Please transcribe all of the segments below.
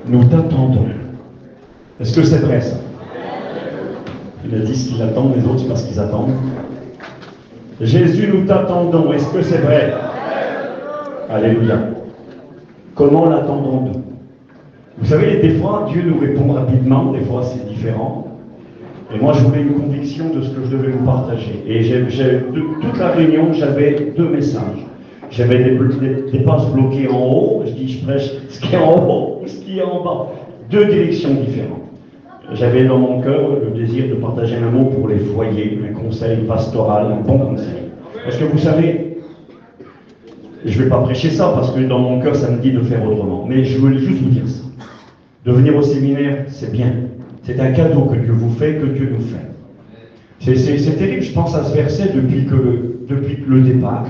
nous t'attendons. Est-ce que c'est vrai ça? Il a dit ce qu'ils attendent, les autres, c'est parce qu'ils attendent. Jésus, nous t'attendons. Est-ce que c'est vrai? Alléluia. Comment l'attendons-nous? Vous savez, des fois, Dieu nous répond rapidement, des fois c'est différent. Et moi, je voulais une conviction de ce que je devais vous partager. Et toute la réunion, j'avais deux messages. J'avais des passes bloquées en haut. Je dis, je prêche ce qui est en haut ou ce qui est en bas. Deux directions différentes. J'avais dans mon cœur le désir de partager un mot pour les foyers, un conseil pastoral, un bon conseil. Parce que vous savez, je ne vais pas prêcher ça parce que dans mon cœur, ça me dit de faire autrement. Mais je voulais juste vous dire ça. De venir au séminaire, c'est bien. C'est un cadeau que Dieu vous fait, que Dieu nous fait. C'est terrible, je pense à ce verset depuis le départ.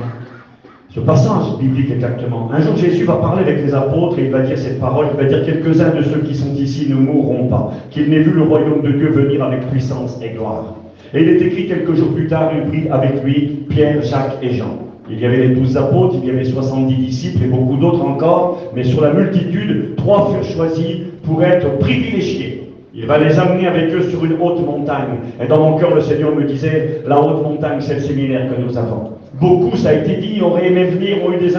Ce passage biblique exactement. Un jour, Jésus va parler avec les apôtres et il va dire cette parole, il va dire quelques-uns de ceux qui sont ici ne mourront pas, qu'il n'ait vu le royaume de Dieu venir avec puissance et gloire. Et il est écrit quelques jours plus tard, il prit avec lui Pierre, Jacques et Jean. Il y avait les 12 apôtres, il y avait 70 disciples et beaucoup d'autres encore, mais sur la multitude, 3 furent choisis pour être privilégiés. Il va les amener avec eux sur une haute montagne. Et dans mon cœur, le Seigneur me disait, la haute montagne, c'est le séminaire que nous avons. Beaucoup, ça a été dit, auraient aimé venir, ont eu des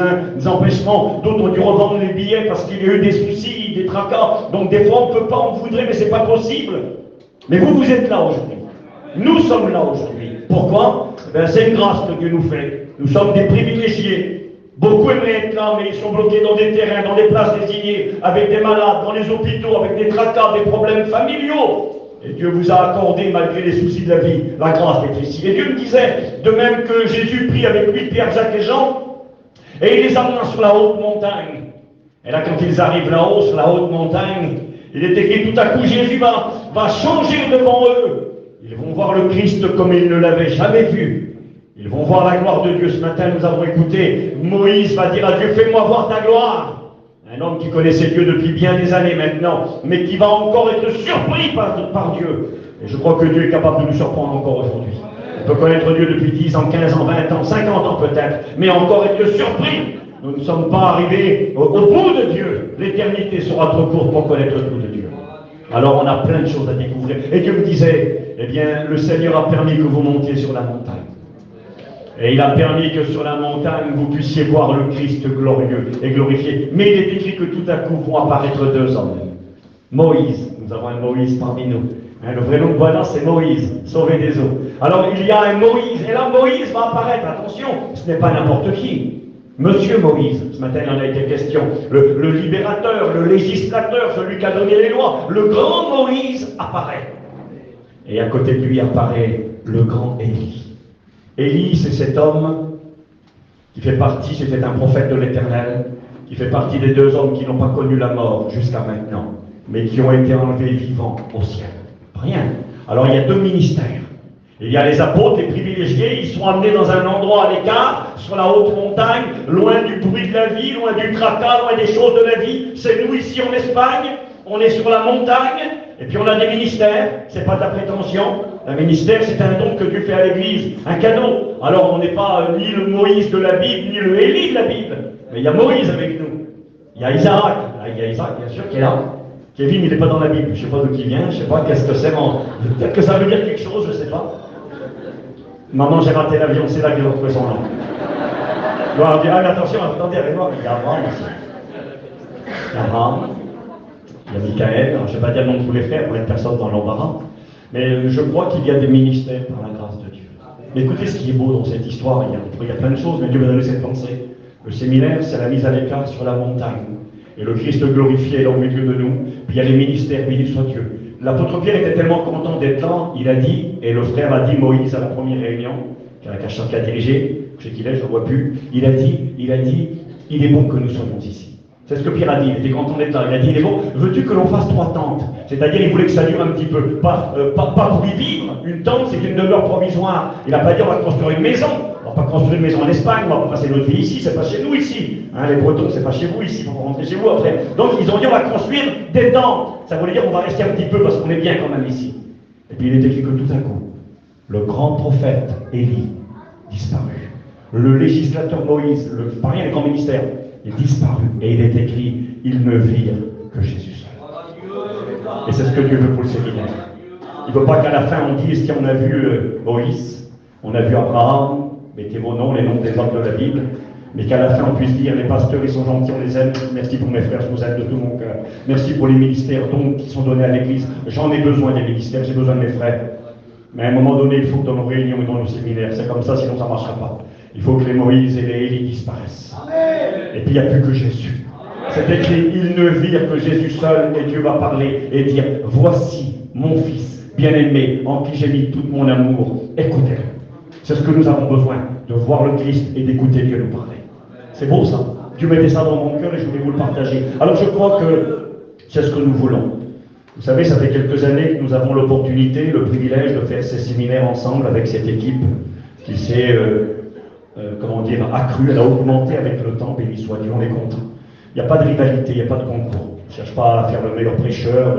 empêchements, d'autres ont dû revendre les billets parce qu'il y a eu des soucis, des tracas. Donc des fois, on ne peut pas, on voudrait, mais c'est pas possible. Mais vous êtes là aujourd'hui. Nous sommes là aujourd'hui. Pourquoi? C'est une grâce que Dieu nous fait. Nous sommes des privilégiés. Beaucoup aimeraient être là, mais ils sont bloqués dans des terrains, dans des places désignées, avec des malades, dans les hôpitaux, avec des tracas, des problèmes familiaux. Et Dieu vous a accordé, malgré les soucis de la vie, la grâce d'être ici. Et Dieu me disait, de même que Jésus prit avec lui Pierre, Jacques et Jean, et il les amena sur la haute montagne. Et là, quand ils arrivent là-haut, sur la haute montagne, il est écrit tout à coup, Jésus va changer devant eux. Ils vont voir le Christ comme ils ne l'avaient jamais vu. Ils vont voir la gloire de Dieu. Ce matin, nous avons écouté, Moïse va dire à Dieu, fais-moi voir ta gloire. Un homme qui connaissait Dieu depuis bien des années maintenant, mais qui va encore être surpris par Dieu. Et je crois que Dieu est capable de nous surprendre encore aujourd'hui. On peut connaître Dieu depuis 10 ans, 15 ans, 20 ans, 50 ans peut-être, mais encore être surpris. Nous ne sommes pas arrivés au bout de Dieu. L'éternité sera trop courte pour connaître tout de Dieu. Alors on a plein de choses à découvrir. Et Dieu me disait, eh bien, le Seigneur a permis que vous montiez sur la montagne. Et il a permis que sur la montagne, vous puissiez voir le Christ glorieux et glorifié. Mais il est écrit que tout à coup vont apparaître 2 hommes. Moïse, nous avons un Moïse parmi nous. Le vrai nom, voilà, c'est Moïse, sauvé des eaux. Alors il y a un Moïse, et là Moïse va apparaître, attention, ce n'est pas n'importe qui. Monsieur Moïse, ce matin il en a été question, le libérateur, le législateur, celui qui a donné les lois, le grand Moïse apparaît. Et à côté de lui apparaît le grand Élie. Élie, c'est cet homme qui fait partie, c'était un prophète de l'Éternel, qui fait partie des 2 hommes qui n'ont pas connu la mort jusqu'à maintenant, mais qui ont été enlevés vivants au ciel. Rien. Alors il y a 2 ministères. Il y a les apôtres, les privilégiés, ils sont amenés dans un endroit à l'écart, sur la haute montagne, loin du bruit de la vie, loin du tracas, loin des choses de la vie. C'est nous ici en Espagne, on est sur la montagne, et puis on a des ministères, c'est pas de la prétention. Un ministère, c'est un don que Dieu fait à l'Église, un cadeau. Alors on n'est pas ni le Moïse de la Bible, ni le Élie de la Bible, mais il y a Moïse avec nous. Il y a Isaac, il y a Isaac bien sûr qui est là. Kevin, il n'est pas dans la Bible, je ne sais pas d'où il vient, je ne sais pas qu'est-ce que c'est, peut-être que ça veut dire quelque chose, je ne sais pas. Maman, j'ai raté l'avion, c'est là qu'ils ont trouvé son nom. Gloire à Dieu. Ah, mais attention, attendez, avec moi, il y a Abraham ici. Il y a Abraham, il y a Michael, je ne vais pas dire le nom de tous les frères pour mettre personne dans l'embarras, mais je crois qu'il y a des ministères par la grâce de Dieu. Mais écoutez ce qui est beau dans cette histoire, il y a plein de choses, mais Dieu m'a donné cette pensée. Le séminaire, c'est la mise à l'écart sur la montagne. Et le Christ glorifié est au milieu de nous. Puis il y a les ministères, béni soit Dieu. L'apôtre Pierre était tellement content d'être là, il a dit, et le frère a dit, Moïse à la première réunion, qui a dirigé, je sais qu'il est, je ne le vois plus, il a dit, il est bon que nous soyons ici. C'est ce que Pierre a dit, il était content d'être là. Il a dit, il est bon, veux-tu que l'on fasse 3 tentes? C'est-à-dire, il voulait que ça dure un petit peu, pas pour y vivre. Une tente, c'est une demeure provisoire. Il n'a pas dit, on va construire une maison. On va pas construire une maison en Espagne, on va pas passer notre vie ici, c'est pas chez nous ici. Les Bretons, c'est pas chez vous ici, il faut rentrer chez vous après. Donc ils ont dit on va construire des tentes. Ça voulait dire on va rester un petit peu parce qu'on est bien quand même ici. Et puis il est écrit que tout à coup, le grand prophète Élie disparu. Le législateur Moïse, pas rien, le grand ministère, est disparu. Et il est écrit, ils ne virent que Jésus seul. que Dieu veut pour le séminaire. Il ne veut pas qu'à la fin on dise, tiens, on a vu Moïse, on a vu Abraham, mettez vos noms, les noms des hommes de la Bible, mais qu'à la fin on puisse dire, les pasteurs, ils sont gentils, on les aime, merci pour mes frères, je vous aime de tout mon cœur. Merci pour les ministères donc, qui sont donnés à l'Église. J'en ai besoin des ministères, j'ai besoin de mes frères. Mais à un moment donné, il faut que dans nos réunions et dans nos séminaires, c'est comme ça, sinon ça ne marchera pas. Il faut que les Moïse et les Élie disparaissent. Et puis il n'y a plus que Jésus. C'est écrit, ils ne virent que Jésus seul, et Dieu va parler et dire, voici mon fils bien-aimé, en qui j'ai mis tout mon amour, écoutez-le. C'est ce que nous avons besoin, de voir le Christ et d'écouter Dieu nous parler. C'est beau ça. Dieu mettait ça dans mon cœur et je voulais vous le partager. Alors je crois que c'est ce que nous voulons. Vous savez, ça fait quelques années que nous avons l'opportunité, le privilège de faire ces séminaires ensemble avec cette équipe qui s'est, accrue, elle a augmenté avec le temps, béni soit Dieu, on est content. Il n'y a pas de rivalité, il n'y a pas de concours. On ne cherche pas à faire le meilleur prêcheur,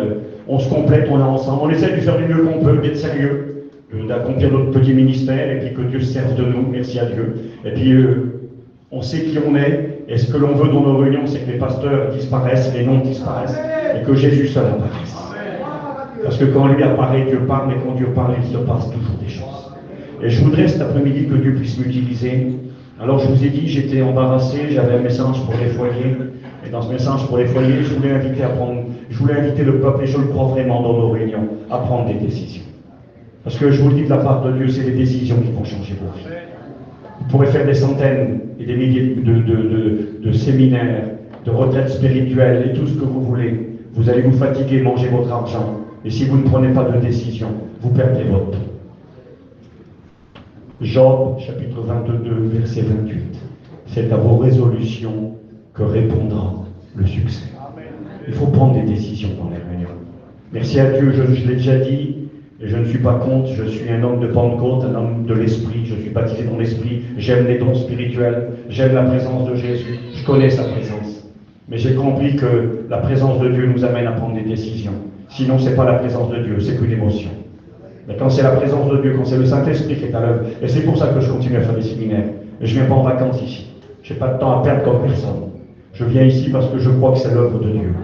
on se complète, on est ensemble, on essaie de faire du mieux qu'on peut, d'être sérieux, d'accomplir notre petit ministère, et puis que Dieu se serve de nous, merci à Dieu. Et puis, on sait qui on est, et ce que l'on veut dans nos réunions, c'est que les pasteurs disparaissent, les noms disparaissent, et que Jésus seul apparaisse. Parce que quand lui apparaît, Dieu parle, et quand Dieu parle, il se passe toujours des choses. Et je voudrais cet après-midi que Dieu puisse m'utiliser. Alors je vous ai dit, j'étais embarrassé, j'avais un message pour les foyers, et dans ce message pour les foyers, je voulais inviter le peuple, et je le crois vraiment dans nos réunions, à prendre des décisions. Parce que je vous le dis de la part de Dieu, c'est les décisions qui vont changer vos vies. Vous pourrez faire des centaines et des milliers de séminaires, de retraites spirituelles et tout ce que vous voulez. Vous allez vous fatiguer, manger votre argent. Et si vous ne prenez pas de décision, vous perdez votre temps. Job, chapitre 22, verset 28. C'est à vos résolutions que répondra le succès. Il faut prendre des décisions dans les réunions. Merci à Dieu, je l'ai déjà dit, et je ne suis pas contre, je suis un homme de Pentecôte, un homme de l'Esprit, je suis baptisé dans l'Esprit, j'aime les dons spirituels, j'aime la présence de Jésus, je connais sa présence. Mais j'ai compris que la présence de Dieu nous amène à prendre des décisions. Sinon, ce n'est pas la présence de Dieu, c'est qu'une émotion. Mais quand c'est la présence de Dieu, quand c'est le Saint-Esprit qui est à l'œuvre, et c'est pour ça que je continue à faire des séminaires, et je ne viens pas en vacances ici. Je n'ai pas de temps à perdre comme personne. Je viens ici parce que je crois que c'est l'œuvre de Dieu.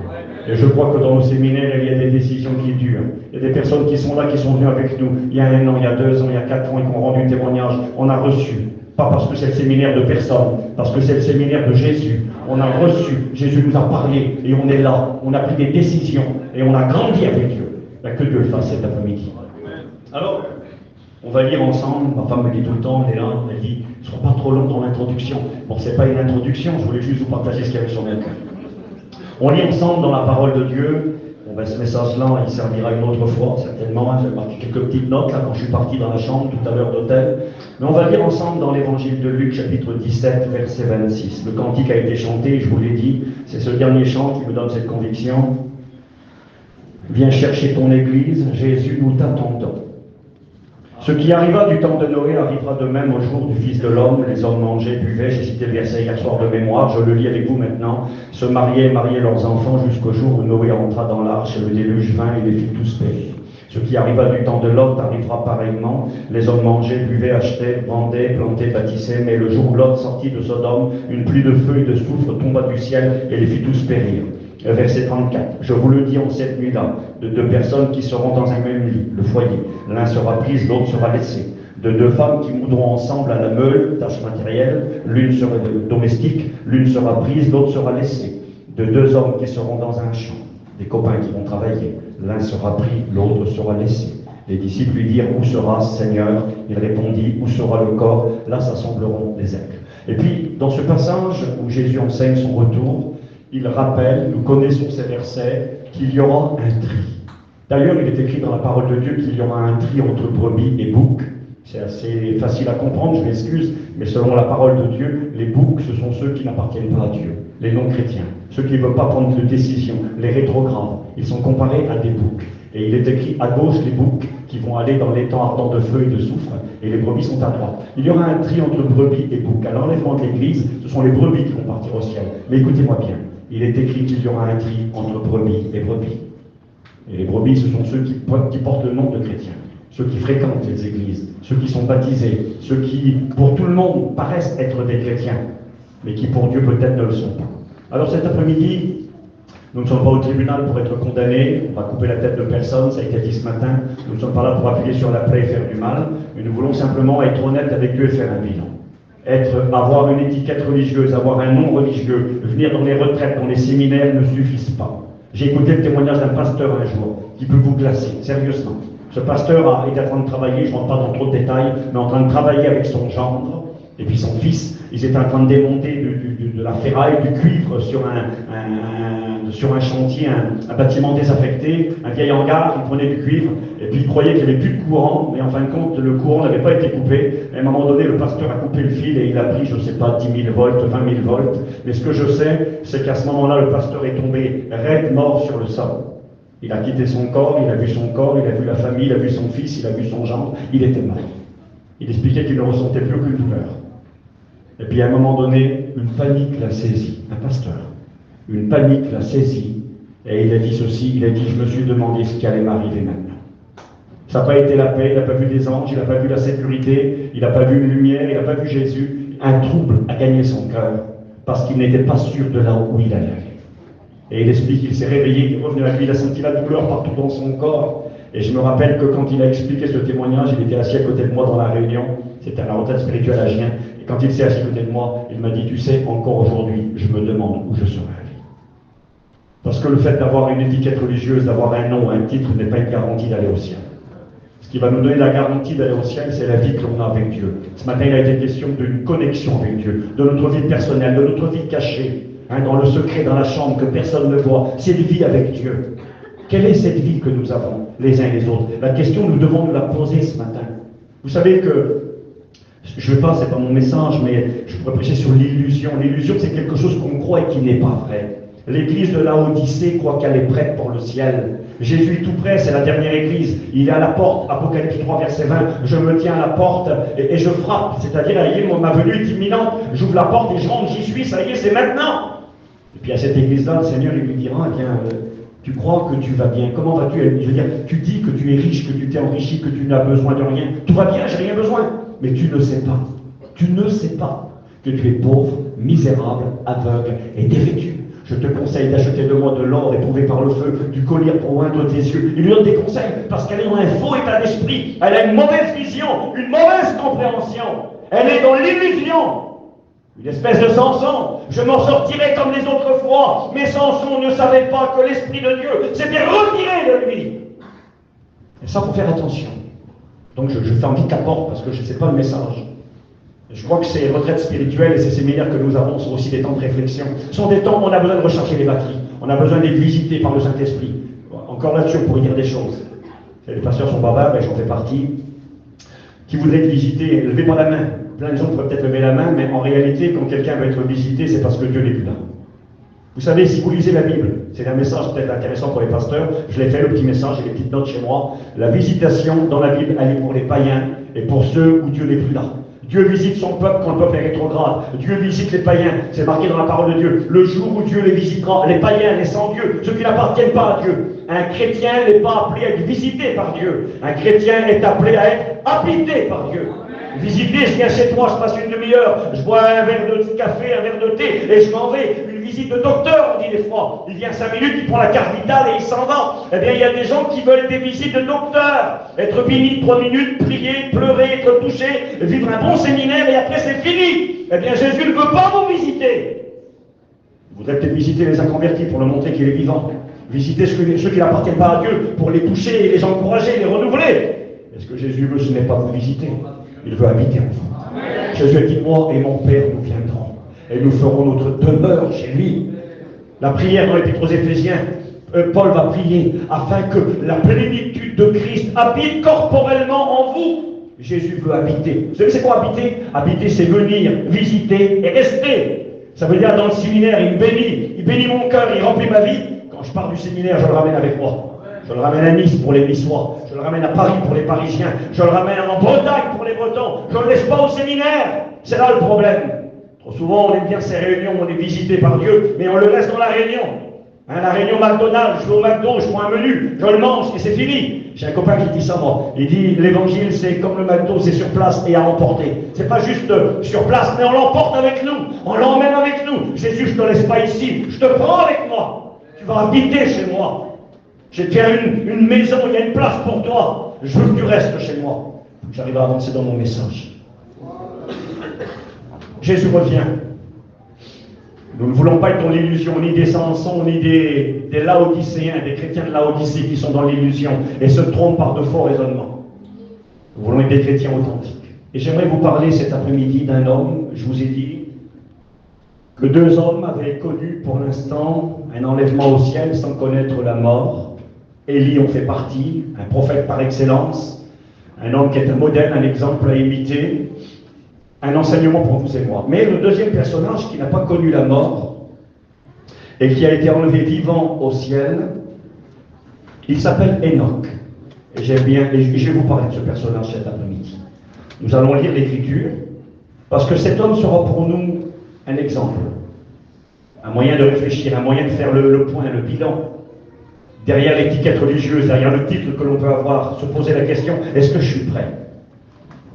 Et je crois que dans nos séminaires, il y a des décisions qui durent. Il y a des personnes qui sont là, qui sont venues avec nous il y a 1 an, il y a 2 ans, il y a 4 ans, et qui ont rendu témoignage. On a reçu. Pas parce que c'est le séminaire de personne, parce que c'est le séminaire de Jésus. On a reçu. Jésus nous a parlé et on est là. On a pris des décisions et on a grandi avec Dieu. Que Dieu le fasse cet après-midi. Alors, on va lire ensemble. Ma femme me dit tout le temps, elle est là, elle dit, ne sois pas trop long dans l'introduction. Bon, c'est pas une introduction, je voulais juste vous partager ce qu'il y avait sur mon cœur. On lit ensemble dans la parole de Dieu. Ce message-là, il servira une autre fois, certainement. J'ai marqué quelques petites notes là quand je suis parti dans la chambre tout à l'heure d'hôtel. Mais on va lire ensemble dans l'évangile de Luc, chapitre 17, verset 26. Le cantique a été chanté, je vous l'ai dit, c'est ce dernier chant qui me donne cette conviction. Viens chercher ton Église, Jésus, nous t'attendons. Ce qui arriva du temps de Noé arrivera de même au jour du Fils de l'homme. Les hommes mangeaient, buvaient, j'ai cité le verset hier soir de mémoire, je le lis avec vous maintenant, se mariaient et mariaient leurs enfants jusqu'au jour où Noé entra dans l'arche et le déluge vint et les fit tous périr. Ce qui arriva du temps de Lot arrivera pareillement. Les hommes mangeaient, buvaient, achetaient, vendaient, plantaient, bâtissaient, mais le jour où Lot sortit de Sodome, une pluie de feu et de soufre tomba du ciel et les fit tous périr. Verset 34. Je vous le dis en cette nuit-là, de 2 personnes qui seront dans un même lit, le foyer. L'un sera pris, l'autre sera laissé. De 2 femmes qui moudront ensemble à la meule, tâche matérielle, l'une sera domestique, l'une sera prise, l'autre sera laissée. De 2 hommes qui seront dans un champ, des copains qui vont travailler. L'un sera pris, l'autre sera laissé. Les disciples lui dirent, où sera Seigneur? Il répondit, où sera le corps? Là s'assembleront les aigles. Et puis, dans ce passage où Jésus enseigne son retour, il rappelle, nous connaissons ces versets, qu'il y aura un tri. D'ailleurs, il est écrit dans la parole de Dieu qu'il y aura un tri entre brebis et boucs. C'est assez facile à comprendre, je m'excuse, mais selon la parole de Dieu, les boucs, ce sont ceux qui n'appartiennent pas à Dieu, les non-chrétiens, ceux qui ne veulent pas prendre de décision, les rétrogrades. Ils sont comparés à des boucs. Et il est écrit à gauche les boucs qui vont aller dans les temps ardents de feu et de soufre, et les brebis sont à droite. Il y aura un tri entre brebis et boucs. À l'enlèvement de l'Église, ce sont les brebis qui vont partir au ciel. Mais écoutez-moi bien. Il est écrit qu'il y aura un tri entre brebis et brebis. Et les brebis, ce sont ceux qui portent le nom de chrétiens, ceux qui fréquentent les églises, ceux qui sont baptisés, ceux qui, pour tout le monde, paraissent être des chrétiens, mais qui pour Dieu peut-être ne le sont pas. Alors cet après-midi, Nous ne sommes pas au tribunal pour être condamnés, on va couper la tête de personne, ça a été dit ce matin. Nous ne sommes pas là pour appuyer sur la plaie et faire du mal, mais nous voulons simplement être honnêtes avec Dieu et faire un bilan. Avoir une étiquette religieuse, avoir un nom religieux, venir dans les retraites, dans les séminaires ne suffisent pas. J'ai écouté le témoignage d'un pasteur un jour qui peut vous glacer, sérieusement. Ce pasteur est en train de travailler, je ne rentre pas dans trop de détails, mais en train de travailler avec son gendre et puis son fils. Ils étaient en train de démonter de la ferraille, du cuivre sur un chantier, un bâtiment désaffecté, un vieil hangar. Ils prenaient du cuivre et puis ils croyaient qu'il n'y avait plus de courant, mais en fin de compte, le courant n'avait pas été coupé. À un moment donné, le pasteur a coupé le fil et il a pris, je ne sais pas, 10 000 volts, 20 000 volts. Mais ce que je sais, c'est qu'à ce moment-là, le pasteur est tombé raide mort sur le sol. Il a quitté son corps, il a vu son corps, il a vu la famille, il a vu son fils, il a vu son gendre, il était mort. Il expliquait qu'il ne ressentait plus aucune douleur. Et puis à un moment donné, une panique l'a saisi, un pasteur. Une panique l'a saisi, et il a dit ceci, il a dit, je me suis demandé ce qui allait m'arriver maintenant. Ça n'a pas été la paix, il n'a pas vu des anges, il n'a pas vu la sécurité, il n'a pas vu une lumière, il n'a pas vu Jésus. Un trouble a gagné son cœur, parce qu'il n'était pas sûr de là où il allait aller. Et il explique qu'il s'est réveillé, il est revenu à lui, il a senti la douleur partout dans son corps. Et je me rappelle que quand il a expliqué ce témoignage, il était assis à côté de moi dans la réunion, c'était à la retraite spirituelle à Gien. Quand il s'est assis à côté de moi, il m'a dit, tu sais, encore aujourd'hui, je me demande où je serai. Parce que le fait d'avoir une étiquette religieuse, d'avoir un nom, un titre, n'est pas une garantie d'aller au ciel. Ce qui va nous donner la garantie d'aller au ciel, c'est la vie que l'on a avec Dieu. Ce matin, il a été question d'une connexion avec Dieu, de notre vie personnelle, de notre vie cachée, dans le secret, dans la chambre, que personne ne voit. C'est une vie avec Dieu. Quelle est cette vie que nous avons, les uns et les autres? La question, nous devons nous la poser ce matin. Vous savez que je ne veux pas, c'est pas mon message, mais je pourrais prêcher sur l'illusion. L'illusion, c'est quelque chose qu'on croit et qui n'est pas vrai. L'église de Laodicée croit qu'elle est prête pour le ciel. Jésus est tout près, c'est la dernière église. Il est à la porte, Apocalypse 3, verset 20. Je me tiens à la porte et je frappe. C'est-à-dire, ma venue est imminente. J'ouvre la porte et je rentre, j'y suis, ça y est, c'est maintenant. Et puis à cette église-là, le Seigneur il lui dira, eh bien, tu crois que tu vas bien. Comment vas-tu? Je veux dire, tu dis que tu es riche, que tu t'es enrichi, que tu n'as besoin de rien. Tout va bien, j'ai rien besoin. Mais tu ne sais pas, que tu es pauvre, misérable, aveugle et dévêtu. Je te conseille d'acheter de moi de l'or éprouvé par le feu, du collier pour oindre tes yeux. Il lui donne des conseils parce qu'elle est dans un faux état d'esprit. Elle a une mauvaise vision, une mauvaise compréhension. Elle est dans l'illusion. Une espèce de Samson. Je m'en sortirai comme les autres fois. Mais Samson ne savait pas que l'Esprit de Dieu s'était retiré de lui. Et ça, il faut faire attention. Donc je ferme vite la porte parce que je ne sais pas le message. Je crois que ces retraites spirituelles et ces séminaires que nous avons sont aussi des temps de réflexion. Ce sont des temps où on a besoin de recharger les batteries. On a besoin d'être visité par le Saint-Esprit. Encore là-dessus, on pourrait dire des choses. Les pasteurs sont bavards, et j'en fais partie. Qui voudraient être visités, levez pas la main. Plein de gens pourraient peut-être lever la main, mais en réalité, quand quelqu'un veut être visité, c'est parce que Dieu n'est plus là. Vous savez, si vous lisez la Bible, c'est un message peut-être intéressant pour les pasteurs, je l'ai fait le petit message, j'ai des petites notes chez moi. La visitation dans la Bible, elle est pour les païens et pour ceux où Dieu n'est plus là. Dieu visite son peuple quand le peuple est rétrograde. Dieu visite les païens, c'est marqué dans la parole de Dieu. Le jour où Dieu les visitera, les païens, les sans-dieu, ceux qui n'appartiennent pas à Dieu. Un chrétien n'est pas appelé à être visité par Dieu. Un chrétien est appelé à être habité par Dieu. Visiter, je viens chez toi, je passe une demi-heure, je bois un verre de café, un verre de thé, et je m'en vais. Une visite de docteur, on dit des fois. Il vient 5 minutes, il prend la carte vitale et il s'en va. Eh bien, il y a des gens qui veulent des visites de docteur. Être béni 3 minutes, prier, pleurer, être touché, vivre un bon séminaire, et après c'est fini. Eh bien, Jésus ne veut pas vous visiter. Vous voudrez peut-être visiter les inconvertis pour leur montrer qu'il est vivant. Visiter ceux qui n'appartiennent pas à Dieu pour les toucher, les encourager, les renouveler. Et ce que Jésus veut, ce n'est pas vous visiter. Il veut habiter en vous. Jésus a dit, moi et mon Père, nous viendrons. Et nous ferons notre demeure chez lui. La prière dans l'Épître aux Éphésiens, Paul va prier afin que la plénitude de Christ habite corporellement en vous. Jésus veut habiter. Vous savez c'est quoi habiter? Habiter, c'est venir, visiter et rester. Ça veut dire dans le séminaire, il bénit mon cœur, il remplit ma vie. Quand je pars du séminaire, je le ramène avec moi. Je le ramène à Nice pour les Niçois, je le ramène à Paris pour les Parisiens, je le ramène en Bretagne pour les Bretons, je ne le laisse pas au séminaire. C'est là le problème. Trop souvent, on aime bien ces réunions, on est visité par Dieu, mais on le laisse dans la réunion. La réunion McDonald's, je vais au McDo, je prends un menu, je le mange et c'est fini. J'ai un copain qui dit ça, moi. Il dit, l'évangile, c'est comme le McDo, c'est sur place et à emporter. C'est pas juste sur place, mais on l'emporte avec nous, on l'emmène avec nous. Jésus, je ne te laisse pas ici, je te prends avec moi. Tu vas habiter chez moi. J'ai déjà une maison, il y a une place pour toi. Je veux que tu restes chez moi. J'arrive à avancer dans mon message. Jésus revient. Nous ne voulons pas être dans l'illusion, ni des Samson, ni des Laodicéens, des chrétiens de Laodicée qui sont dans l'illusion et se trompent par de faux raisonnements. Nous voulons être des chrétiens authentiques. Et j'aimerais vous parler cet après-midi d'un homme, je vous ai dit, que 2 hommes avaient connu pour l'instant un enlèvement au ciel sans connaître la mort. Élie en fait partie, un prophète par excellence, un homme qui est un modèle, un exemple à imiter, un enseignement pour vous et moi. Mais le deuxième personnage qui n'a pas connu la mort et qui a été enlevé vivant au ciel, il s'appelle Enoch. Et je vais vous parler de ce personnage cet après-midi. Nous allons lire l'Écriture, parce que cet homme sera pour nous un exemple, un moyen de réfléchir, un moyen de faire le point, le bilan. Derrière l'étiquette religieuse, derrière le titre que l'on peut avoir, se poser la question, est-ce que je suis prêt?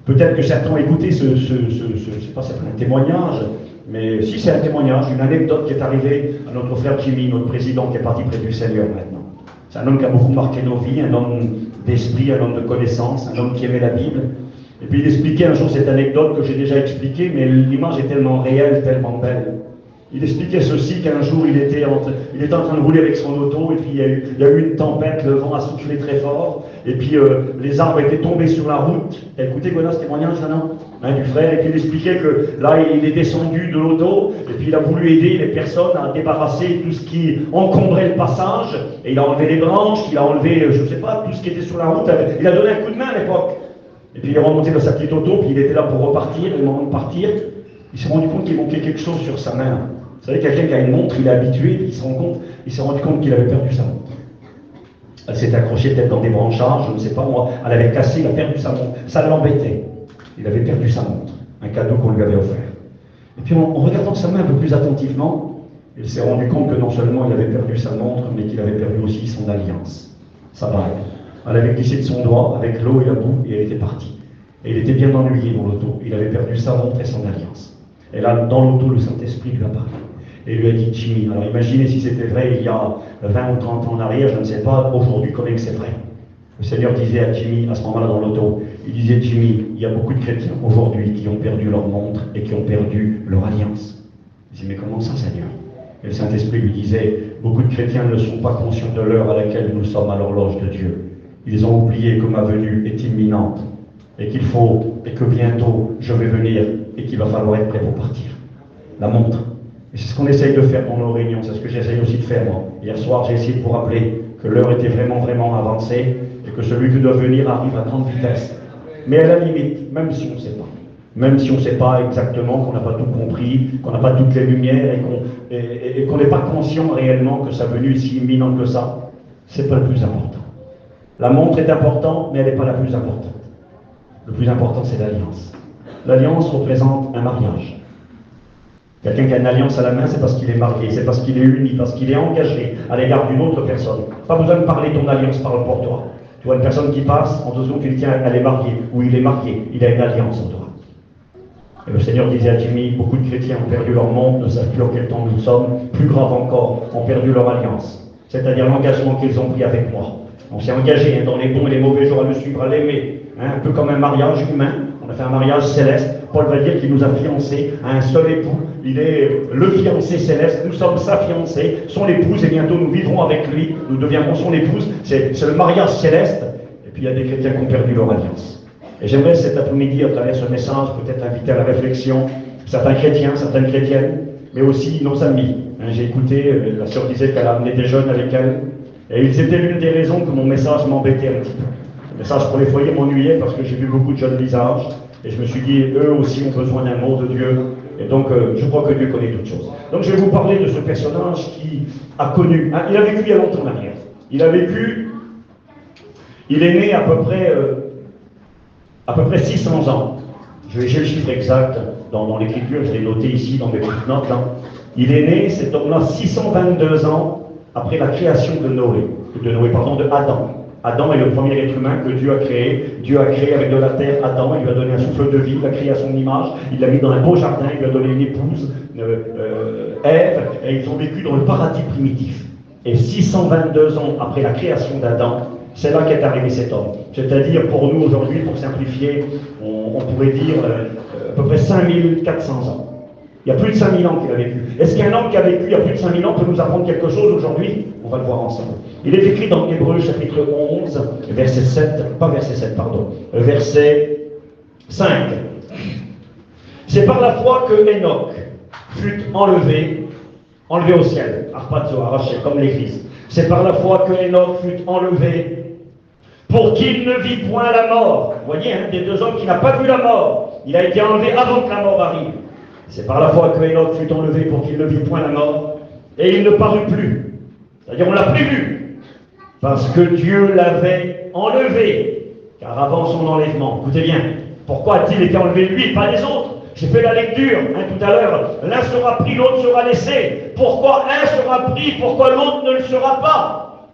Peut-être que certains ont écouté je ne sais pas si c'est un témoignage, mais si c'est un témoignage, une anecdote qui est arrivée à notre frère Jimmy, notre président qui est parti près du Seigneur maintenant. C'est un homme qui a beaucoup marqué nos vies, un homme d'esprit, un homme de connaissance, un homme qui aimait la Bible. Et puis il expliquait un jour cette anecdote que j'ai déjà expliquée, mais l'image est tellement réelle, tellement belle. Il expliquait ceci, qu'un jour il était en train de rouler avec son auto, et puis il y a eu une tempête, le vent a soufflé très fort, et puis les arbres étaient tombés sur la route. Écoutez, Gonas, témoignage là, du frère, et puis il expliquait que là il est descendu de l'auto, et puis il a voulu aider les personnes à débarrasser tout ce qui encombrait le passage, et il a enlevé les branches, il a enlevé, je ne sais pas, tout ce qui était sur la route, il a donné un coup de main à l'époque. Et puis il est remonté dans sa petite auto, puis il était là pour repartir, et au moment de partir, il s'est rendu compte qu'il manquait quelque chose sur sa main. Vous savez, quelqu'un qui a une montre, il est habitué, il s'est rendu compte qu'il avait perdu sa montre. Elle s'est accrochée peut-être dans des branchages, je ne sais pas moi, elle avait cassé, il a perdu sa montre. Ça l'embêtait. Il avait perdu sa montre, un cadeau qu'on lui avait offert. Et puis en regardant sa main un peu plus attentivement, il s'est rendu compte que non seulement il avait perdu sa montre, mais qu'il avait perdu aussi son alliance, sa bague. Elle avait glissé de son doigt avec l'eau et la boue, et elle était partie. Et il était bien ennuyé dans l'auto. Il avait perdu sa montre et son alliance. Et là, dans l'auto, le Saint-Esprit lui a parlé. Et lui a dit, Jimmy, alors imaginez si c'était vrai il y a 20 ou 30 ans en arrière, je ne sais pas aujourd'hui combien c'est vrai. Le Seigneur disait à Jimmy, à ce moment-là dans l'auto, il disait, Jimmy, il y a beaucoup de chrétiens aujourd'hui qui ont perdu leur montre et qui ont perdu leur alliance. Il disait, mais comment ça, Seigneur? Et le Saint-Esprit lui disait, beaucoup de chrétiens ne sont pas conscients de l'heure à laquelle nous sommes à l'horloge de Dieu. Ils ont oublié que ma venue est imminente et que bientôt je vais venir et qu'il va falloir être prêt pour partir. La montre. Et c'est ce qu'on essaye de faire dans nos réunions, c'est ce que j'essaye aussi de faire moi. Hier soir, j'ai essayé de vous rappeler que l'heure était vraiment, vraiment avancée et que celui qui doit venir arrive à grande vitesse. Mais à la limite, même si on ne sait pas, même si on ne sait pas exactement, qu'on n'a pas tout compris, qu'on n'a pas toutes les lumières et qu'on n'est pas conscient réellement que sa venue est si imminente que ça, c'est pas le plus important. La montre est importante, mais elle n'est pas la plus importante. Le plus important, c'est l'alliance. L'alliance représente un mariage. Quelqu'un qui a une alliance à la main, c'est parce qu'il est marié, c'est parce qu'il est uni, parce qu'il est engagé à l'égard d'une autre personne. Pas besoin de parler, ton alliance parle pour toi. Tu vois une personne qui passe, en 2 secondes, tu dis, tiens, elle est mariée, ou il est marié, il a une alliance en toi. Et le Seigneur disait à Jimmy, beaucoup de chrétiens ont perdu leur monde, ne savent plus en quel temps nous sommes, plus grave encore, ont perdu leur alliance. C'est-à-dire l'engagement qu'ils ont pris avec moi. On s'est engagé dans les bons et les mauvais jours à le suivre, à l'aimer. Un peu comme un mariage humain. On a fait un mariage céleste. Paul va dire qu'il nous a fiancés à un seul époux. Il est le fiancé céleste. Nous sommes sa fiancée, son épouse, et bientôt nous vivrons avec lui. Nous deviendrons son épouse. C'est le mariage céleste. Et puis il y a des chrétiens qui ont perdu leur alliance. Et j'aimerais cet après-midi, à travers ce message, peut-être inviter à la réflexion certains chrétiens, certaines chrétiennes, mais aussi nos amis. J'ai écouté, la sœur disait qu'elle a amené des jeunes avec elle. Et c'était l'une des raisons que mon message m'embêtait un petit peu. Le message pour les foyers m'ennuyait parce que j'ai vu beaucoup de jeunes visages. Et je me suis dit, eux aussi ont besoin d'un mot de Dieu. Et donc, je crois que Dieu connaît toutes choses. Donc, je vais vous parler de ce personnage qui a connu. Il a vécu il y a longtemps en arrière. Il est né à peu près 600 ans. J'ai le chiffre exact dans l'écriture, je l'ai noté ici dans mes petites notes. Là. Il est né, cet homme-là, 622 ans après la création de Adam. Adam est le premier être humain que Dieu a créé. Dieu a créé avec de la terre Adam, il lui a donné un souffle de vie, il l'a créé à son image, il l'a mis dans un beau jardin, il lui a donné une épouse, Ève, et ils ont vécu dans le paradis primitif. Et 622 ans après la création d'Adam, c'est là qu'est arrivé cet homme. C'est-à-dire, pour nous aujourd'hui, pour simplifier, on pourrait dire à peu près 5400 ans. Il y a plus de 5000 ans qu'il a vécu. Est-ce qu'un homme qui a vécu il y a plus de 5000 ans peut nous apprendre quelque chose aujourd'hui? On va le voir ensemble. Il est écrit dans Hébreux chapitre 11, verset 7, pas verset 7, pardon, verset 5. C'est par la foi que Enoch fut enlevé au ciel, arpazo, arraché, comme l'Église. C'est par la foi que Enoch fut enlevé pour qu'il ne vit point la mort. Vous voyez, un des deux hommes qui n'a pas vu la mort, il a été enlevé avant que la mort arrive. C'est par la foi que Enoch fut enlevé pour qu'il ne vit point la mort, et il ne parut plus. C'est-à-dire, on ne l'a plus vu, parce que Dieu l'avait enlevé, car avant son enlèvement, écoutez bien, pourquoi a-t-il été enlevé lui et pas les autres? J'ai fait la lecture tout à l'heure, l'un sera pris, l'autre sera laissé. Pourquoi un sera pris, pourquoi l'autre ne le sera pas?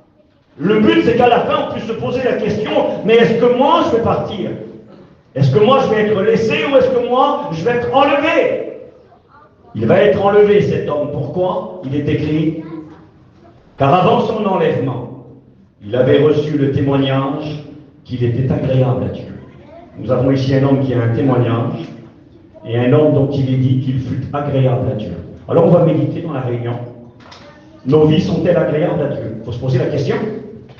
Le but, c'est qu'à la fin, on puisse se poser la question, mais est-ce que moi, je vais partir? Est-ce que moi, je vais être laissé ou est-ce que moi, je vais être enlevé? Il va être enlevé, cet homme. Pourquoi? Il est écrit, car avant son enlèvement, il avait reçu le témoignage qu'il était agréable à Dieu. Nous avons ici un homme qui a un témoignage, et un homme dont il est dit qu'il fut agréable à Dieu. Alors on va méditer dans la réunion. Nos vies sont-elles agréables à Dieu? Il faut se poser la question.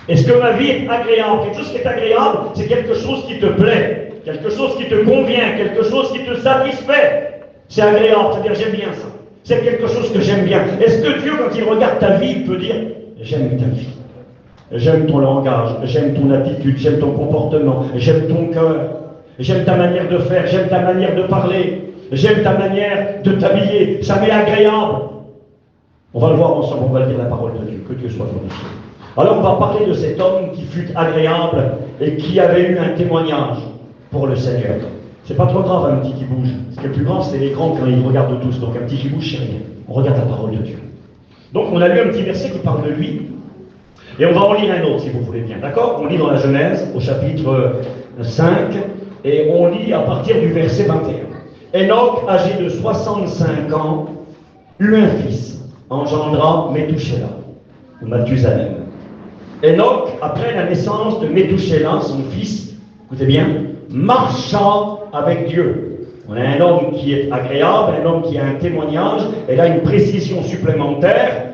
Est-ce que ma vie est agréable? Quelque chose qui est agréable, c'est quelque chose qui te plaît, quelque chose qui te convient, quelque chose qui te satisfait. C'est agréable, c'est-à-dire j'aime bien ça. C'est quelque chose que j'aime bien. Est-ce que Dieu, quand il regarde ta vie, il peut dire j'aime ta vie, j'aime ton langage, j'aime ton attitude, j'aime ton comportement, j'aime ton cœur, j'aime ta manière de faire, j'aime ta manière de parler, j'aime ta manière de t'habiller, ça m'est agréable. On va le voir ensemble, on va lire la parole de Dieu, que Dieu soit glorifié. Alors on va parler de cet homme qui fut agréable et qui avait eu un témoignage pour le Seigneur. C'est pas trop grave un petit qui bouge. Ce qui est le plus grand, c'est les grands quand ils regardent tous. Donc un petit qui bouge, c'est rien. On regarde la parole de Dieu. Donc on a lu un petit verset qui parle de lui. Et on va en lire un autre si vous voulez bien. D'accord? On lit dans la Genèse au chapitre 5 et on lit à partir du verset 21. Enoch, âgé de 65 ans, eut un fils, engendra Métouchéla, ou Mathusalem. Enoch, après la naissance de Métouchéla, son fils, écoutez bien, marcha avec Dieu. On a un homme qui est agréable, un homme qui a un témoignage, et là une précision supplémentaire.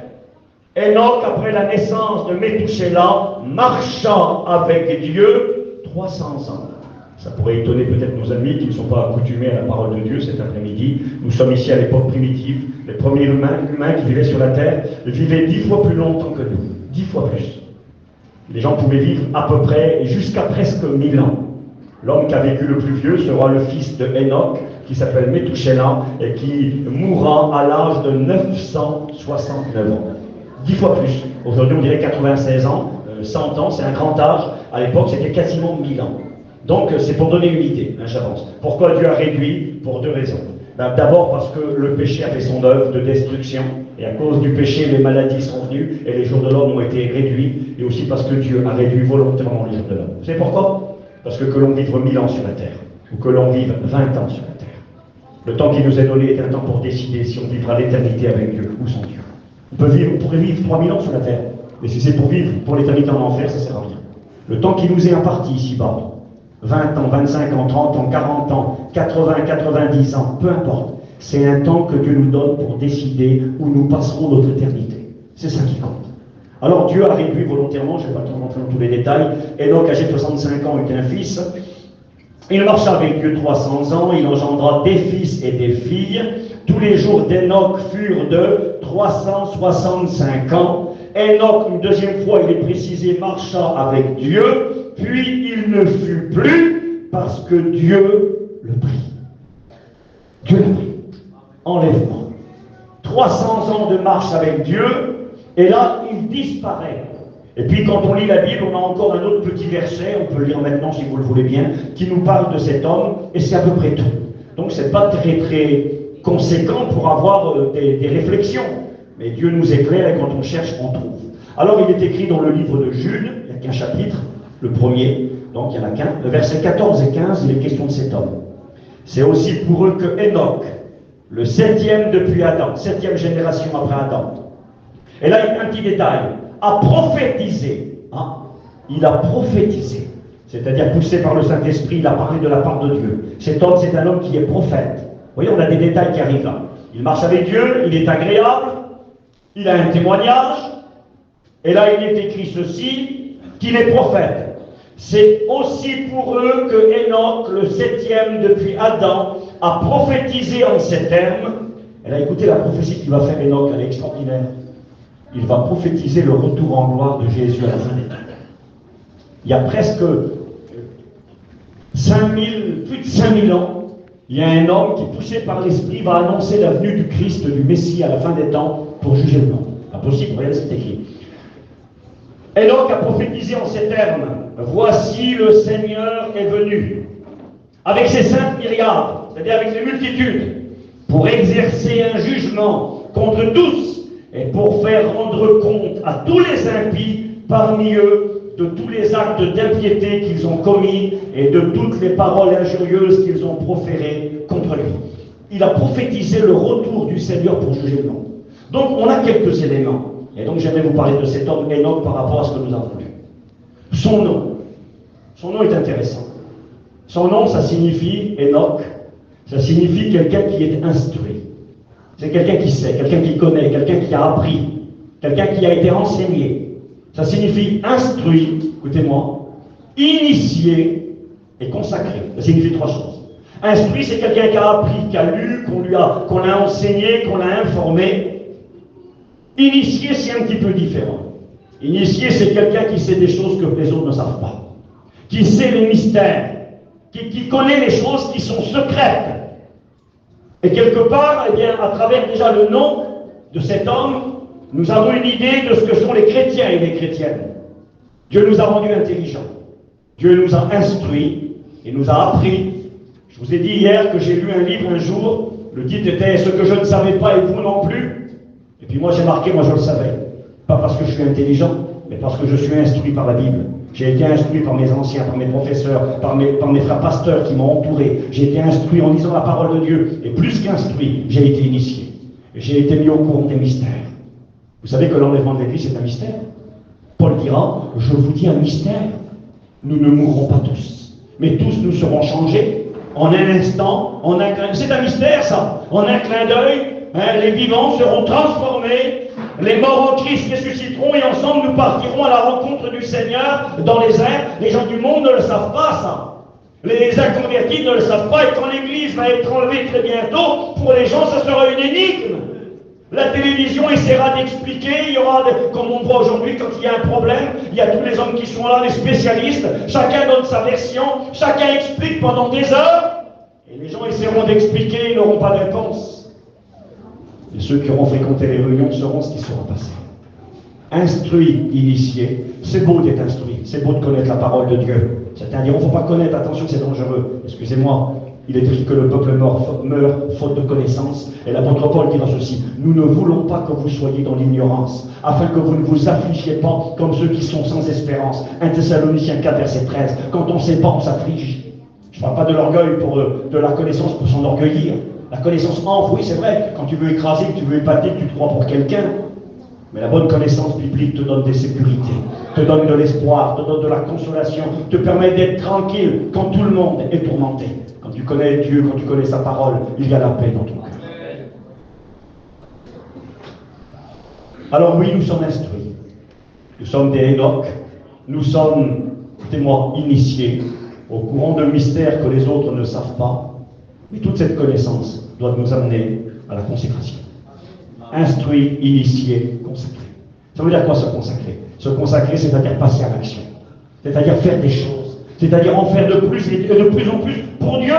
Enoch, après la naissance de Métouchéla, marcha avec Dieu 300 ans. Ça pourrait étonner peut-être nos amis qui ne sont pas accoutumés à la parole de Dieu cet après-midi. Nous sommes ici à l'époque primitive. Les premiers humains qui vivaient sur la terre vivaient 10 fois plus longtemps que nous. 10 fois plus. Les gens pouvaient vivre à peu près jusqu'à presque 1000 ans. L'homme qui a vécu le plus vieux sera le fils de Enoch, qui s'appelle Métouchéla, et qui mourra à l'âge de 969 ans. 10 fois plus. Aujourd'hui, on dirait 96 ans, 100 ans, c'est un grand âge. À l'époque, c'était quasiment 1000 ans. Donc, c'est pour donner une idée, j'avance. Pourquoi Dieu a réduit? Pour deux raisons. D'abord parce que le péché a fait son œuvre de destruction, et à cause du péché, les maladies sont venues, et les jours de l'homme ont été réduits, et aussi parce que Dieu a réduit volontairement les jours de l'homme. Vous savez pourquoi? Parce que l'on vive 1000 ans sur la terre, ou que l'on vive 20 ans sur la terre. Le temps qui nous est donné est un temps pour décider si on vivra l'éternité avec Dieu ou sans Dieu. On pourrait vivre 3000 ans sur la terre, mais si c'est pour vivre pour l'éternité en enfer, ça ne sert à rien. Le temps qui nous est imparti ici-bas, 20 ans, 25 ans, 30 ans, 40 ans, 80, 90 ans, peu importe, c'est un temps que Dieu nous donne pour décider où nous passerons notre éternité. C'est ça qui compte. Alors Dieu a réduit volontairement, je ne vais pas rentrer dans tous les détails, Enoch, âgé de 65 ans, eut un fils. Il marcha avec Dieu 300 ans, il engendra des fils et des filles. Tous les jours d'Enoch furent de 365 ans. Enoch, une deuxième fois, il est précisé, marcha avec Dieu, puis il ne fut plus parce que Dieu le prit. Dieu le prit. Enlèvement. 300 ans de marche avec Dieu, et là, il disparaît. Et puis, quand on lit la Bible, on a encore un autre petit verset, on peut le lire maintenant si vous le voulez bien, qui nous parle de cet homme, et c'est à peu près tout. Donc, c'est pas très, très conséquent pour avoir des réflexions. Mais Dieu nous éclaire, et quand on cherche, on trouve. Alors, il est écrit dans le livre de Jude, il n'y a qu'un chapitre, le premier, donc il n'y en a qu'un, le verset 14 et 15, il est question de cet homme. C'est aussi pour eux que Enoch, le 7e depuis Adam, 7e génération après Adam. Et là, il y a un petit détail. a prophétisé. Hein? Il a prophétisé. C'est-à-dire poussé par le Saint-Esprit, il a parlé de la part de Dieu. Cet homme, c'est un homme qui est prophète. Vous voyez, on a des détails qui arrivent là. Il marche avec Dieu, il est agréable, il a un témoignage, et là il est écrit ceci, qu'il est prophète. C'est aussi pour eux que Enoch, le 7e depuis Adam, a prophétisé en ces termes. Et là, écoutez la prophétie qu'il va faire Enoch, elle est extraordinaire. Il va prophétiser le retour en gloire de Jésus à la fin des temps. Il y a presque plus de 5000 ans, il y a un homme qui, poussé par l'Esprit, va annoncer la venue du Christ, du Messie à la fin des temps pour juger le monde. Pas possible, regardez, c'est écrit. Enoch a prophétisé en ces termes. Voici le Seigneur est venu, avec ses saintes myriades, c'est-à-dire avec les multitudes, pour exercer un jugement contre tous et pour faire rendre compte à tous les impies parmi eux de tous les actes d'impiété qu'ils ont commis et de toutes les paroles injurieuses qu'ils ont proférées contre lui. Il a prophétisé le retour du Seigneur pour juger le monde. Donc on a quelques éléments. Et donc j'aimerais vous parler de cet homme Enoch par rapport à ce que nous avons lu. Son nom est intéressant. Son nom, ça signifie Enoch, ça signifie quelqu'un qui est instruit. C'est quelqu'un qui sait, quelqu'un qui connaît, quelqu'un qui a appris, quelqu'un qui a été enseigné. Ça signifie instruit, écoutez-moi, initié et consacré. Ça signifie 3 choses. Instruit, c'est quelqu'un qui a appris, qui a lu, qu'on a enseigné, qu'on a informé. Initié, c'est un petit peu différent. Initié, c'est quelqu'un qui sait des choses que les autres ne savent pas, qui sait les mystères, qui connaît les choses qui sont secrètes. Et quelque part, eh bien, à travers déjà le nom de cet homme, nous avons une idée de ce que sont les chrétiens et les chrétiennes. Dieu nous a rendus intelligents. Dieu nous a instruits et nous a appris. Je vous ai dit hier que j'ai lu un livre un jour, le titre était « Ce que je ne savais pas et vous non plus ». Et puis moi j'ai marqué, moi je le savais. Pas parce que je suis intelligent, mais parce que je suis instruit par la Bible. J'ai été instruit par mes anciens, par mes professeurs, par mes frères pasteurs qui m'ont entouré. J'ai été instruit en lisant la parole de Dieu. Et plus qu'instruit, j'ai été initié. J'ai été mis au courant des mystères. Vous savez que l'enlèvement de l'Église, c'est un mystère. Paul dira, je vous dis un mystère. Nous ne mourrons pas tous. Mais tous nous serons changés en un instant, en un clin d'œil. C'est un mystère, ça. En un clin d'œil, hein, les vivants seront transformés. Les morts en Christ ressusciteront et ensemble nous partirons à la rencontre du Seigneur dans les airs. Les gens du monde ne le savent pas, ça. Les inconvertis ne le savent pas. Et quand l'Église va être enlevée très bientôt, pour les gens, ça sera une énigme. La télévision essaiera d'expliquer. Il y aura, comme on voit aujourd'hui, quand il y a un problème, il y a tous les hommes qui sont là, les spécialistes. Chacun donne sa version. Chacun explique pendant des heures. Et les gens essaieront d'expliquer, ils n'auront pas de réponse. Et ceux qui auront fréquenté les réunions sauront ce qui sera passé. Instruit, initié, c'est beau d'être instruit, c'est beau de connaître la parole de Dieu. Certains diront, il ne faut pas connaître, attention, c'est dangereux. Excusez-moi, il est écrit que le peuple meurt faute de connaissance. Et l'apôtre Paul dira ceci, nous ne voulons pas que vous soyez dans l'ignorance, afin que vous ne vous affligiez pas comme ceux qui sont sans espérance. 1 Thessaloniciens 4, verset 13, quand on ne sait pas, on s'afflige. Je ne parle pas de l'orgueil de la connaissance pour s'enorgueillir. La connaissance oui, c'est vrai, quand tu veux écraser, que tu veux épater, que tu te crois pour quelqu'un. Mais la bonne connaissance biblique te donne des sécurités, te donne de l'espoir, te donne de la consolation, te permet d'être tranquille quand tout le monde est tourmenté. Quand tu connais Dieu, quand tu connais sa parole, il y a la paix dans ton cœur. Alors oui, nous sommes instruits. Nous sommes des Enoch. Nous sommes, écoutez-moi, initiés, au courant de mystères que les autres ne savent pas. Mais toute cette connaissance doit nous amener à la consécration. Instruit, initié, consacré. Ça veut dire quoi se consacrer? Se consacrer, c'est-à-dire passer à l'action. C'est-à-dire faire des choses. C'est-à-dire en faire de plus et de plus en plus pour Dieu.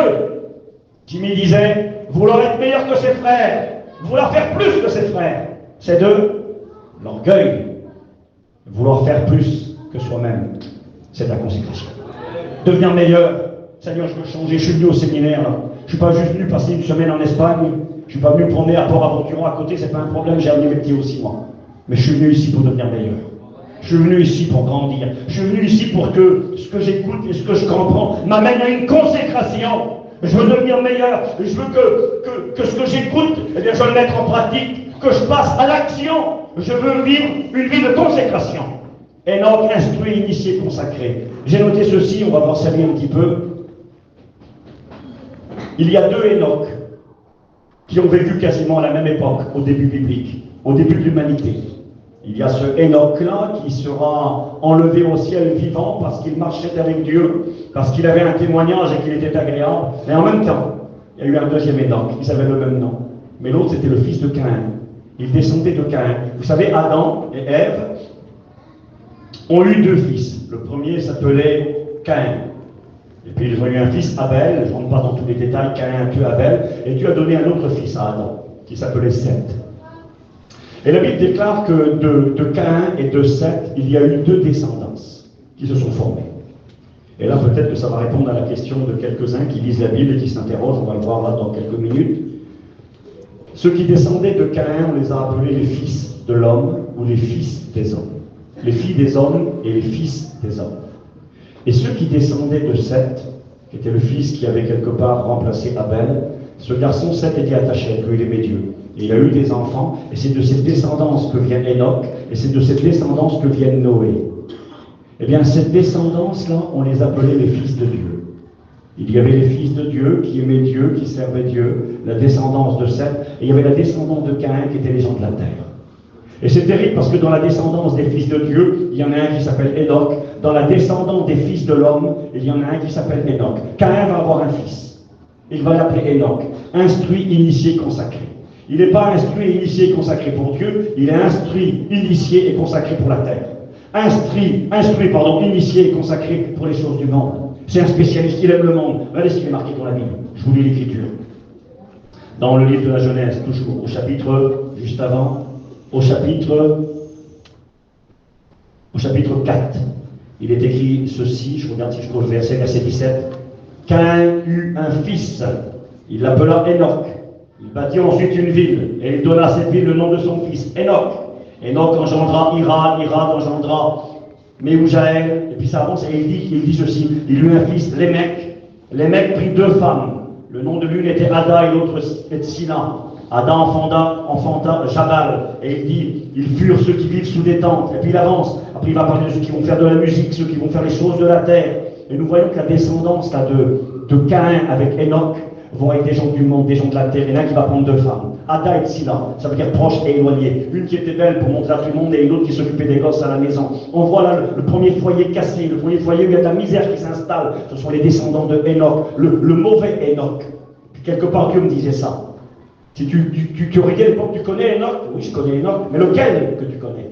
Jimmy disait, vouloir être meilleur que ses frères, vouloir faire plus que ses frères, c'est de l'orgueil. Vouloir faire plus que soi-même, c'est la consécration. Devenir meilleur. Seigneur, je veux changer, je suis venu au séminaire là. Je ne suis pas juste venu passer une semaine en Espagne, je ne suis pas venu promener à Port-Aventuron à côté, c'est pas un problème, j'ai amené mes petits aussi moi. Mais je suis venu ici pour devenir meilleur. Je suis venu ici pour grandir. Je suis venu ici pour que ce que j'écoute et ce que je comprends m'amène à une consécration. Je veux devenir meilleur. Je veux que ce que j'écoute, eh bien, je le mette en pratique. que je passe à l'action. Je veux vivre une vie de consécration. Enoch, instruit, initié, consacré. J'ai noté ceci, on va voir servir un petit peu. Il y a deux Enoch qui ont vécu quasiment à la même époque, au début biblique, au début de l'humanité. Il y a ce Enoch-là qui sera enlevé au ciel vivant parce qu'il marchait avec Dieu, parce qu'il avait un témoignage et qu'il était agréable. Mais en même temps, il y a eu un deuxième Enoch, ils avaient le même nom. Mais l'autre, c'était le fils de Caïn. Il descendait de Caïn. Vous savez, Adam et Ève ont eu deux fils. Le premier s'appelait Caïn. Et puis ils ont eu un fils, Abel. Je ne rentre pas dans tous les détails. Caïn a tué Abel. Et Dieu a donné un autre fils à Adam, qui s'appelait Seth. Et la Bible déclare que de Caïn et de Seth, il y a eu deux descendances qui se sont formées. Et là, peut-être que ça va répondre à la question de quelques-uns qui lisent la Bible et qui s'interrogent. On va le voir là dans quelques minutes. Ceux qui descendaient de Caïn, on les a appelés les fils de l'homme ou les fils des hommes. Les filles des hommes et les fils des hommes. Et ceux qui descendaient de Seth, qui était le fils qui avait quelque part remplacé Abel, ce garçon Seth était attaché à Dieu, il aimait Dieu. Et il a eu des enfants, et c'est de cette descendance que vient Enoch, et c'est de cette descendance que vient Noé. Eh bien, cette descendance-là, on les appelait les fils de Dieu. Il y avait les fils de Dieu qui aimaient Dieu, qui servaient Dieu, la descendance de Seth, et il y avait la descendance de Caïn qui étaient les gens de la terre. Et c'est terrible parce que dans la descendance des fils de Dieu, il y en a un qui s'appelle Enoch. Dans la descendance des fils de l'homme, il y en a un qui s'appelle Enoch. Caïn va avoir un fils. Il va l'appeler Enoch. Instruit, initié, consacré. Il n'est pas instruit, initié, consacré pour Dieu. Il est instruit, initié et consacré pour la terre. Instruit, initié et consacré pour les choses du monde. C'est un spécialiste, il aime le monde. Regardez ce qui est marqué dans la Bible. Je vous lis l'Écriture. Dans le livre de la Genèse, toujours, au chapitre, juste avant, au chapitre 4, il est écrit ceci, je regarde si je trouve le verset 17. Caïn eut un fils, il l'appela Enoch. Il bâtit ensuite une ville, et il donna à cette ville le nom de son fils, Enoch. Enoch engendra Irad, Irad engendra Méhoujaël, et puis ça avance, et il dit ceci, il eut un fils, Lémec. Lémec prit deux femmes, le nom de l'une était Ada et l'autre Sina. Adam enfanta Jabal, et il dit, ils furent ceux qui vivent sous des tentes, et puis il avance, après il va parler de ceux qui vont faire de la musique, ceux qui vont faire les choses de la terre, et nous voyons que la descendance là, de Caïn avec Enoch vont être des gens du monde, des gens de la terre, et l'un qui va prendre deux femmes, Ada et Sila, ça veut dire proche et éloigné, une qui était belle pour montrer à tout le monde, et une autre qui s'occupait des gosses à la maison. On voit là le premier foyer cassé, le premier foyer où il y a de la misère qui s'installe, ce sont les descendants de Enoch, le mauvais Enoch. Quelque part Dieu me disait ça. Si tu aurais dit à l'époque, tu connais Enoch? Oui, je connais Enoch, mais lequel que tu connais?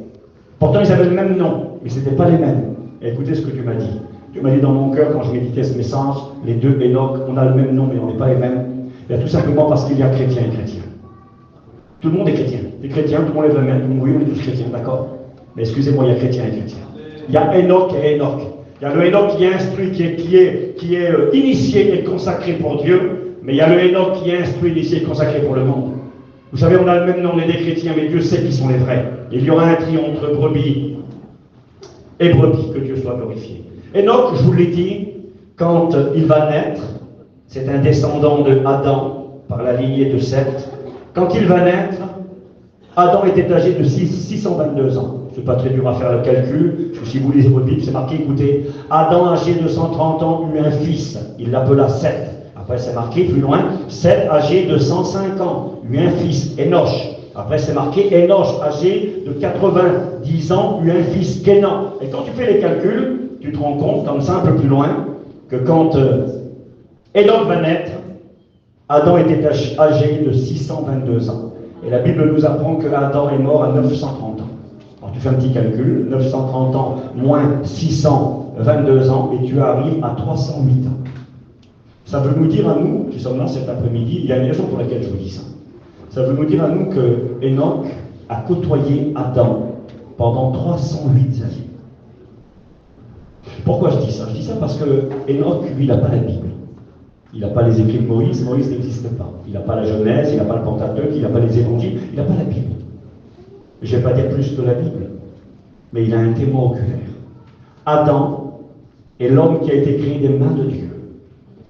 Pourtant, ils avaient le même nom, mais ce n'étaient pas les mêmes. Et écoutez ce que Dieu m'a dit. Dieu m'a dit dans mon cœur, quand je méditais ce message, les deux Enoch, on a le même nom, mais on n'est pas les mêmes. Et tout simplement parce qu'il y a chrétien et chrétien. Tout le monde est chrétien. Les chrétiens, tout le monde lève la main. Oui, on est tous chrétiens, d'accord? Mais excusez-moi, il y a chrétien et chrétien. Il y a Enoch et Enoch. Il y a le Enoch qui est instruit, qui est initié et consacré pour Dieu. Mais il y a le Enoch qui est instruit, initié et consacré pour le monde. Vous savez, on a le même nom, on est des chrétiens, mais Dieu sait qui sont les vrais. Il y aura un tri entre brebis et brebis, que Dieu soit glorifié. Enoch, je vous l'ai dit, quand il va naître, c'est un descendant de Adam, par la lignée de Seth. Quand il va naître, Adam était âgé de 622 ans. C'est pas très dur à faire le calcul, parce que si vous lisez votre Bible, c'est marqué, écoutez, Adam âgé de 130 ans eut un fils, il l'appela Seth. Après, c'est marqué plus loin, Seth âgé de 105 ans, eut un fils, Enoch. Après, c'est marqué, Enoch âgé de 90 ans, eut un fils, Kénan. Et quand tu fais les calculs, tu te rends compte, comme ça un peu plus loin, que quand Enoch va naître, Adam était âgé de 622 ans. Et la Bible nous apprend que Adam est mort à 930 ans. Alors tu fais un petit calcul, 930 ans moins 622 ans, et tu arrives à 308 ans. Ça veut nous dire à nous, qui sommes là cet après-midi, il y a une raison pour laquelle je vous dis ça. Ça veut nous dire à nous que Enoch a côtoyé Adam pendant 308 années. Pourquoi je dis ça? Je dis ça parce que Enoch, lui, il n'a pas la Bible. Il n'a pas les écrits de Moïse, Moïse n'existe pas. Il n'a pas la Genèse, il n'a pas le Pentateuque, il n'a pas les évangiles, il n'a pas la Bible. Je ne vais pas dire plus que la Bible, mais il a un témoin oculaire. Adam est l'homme qui a été créé des mains de Dieu.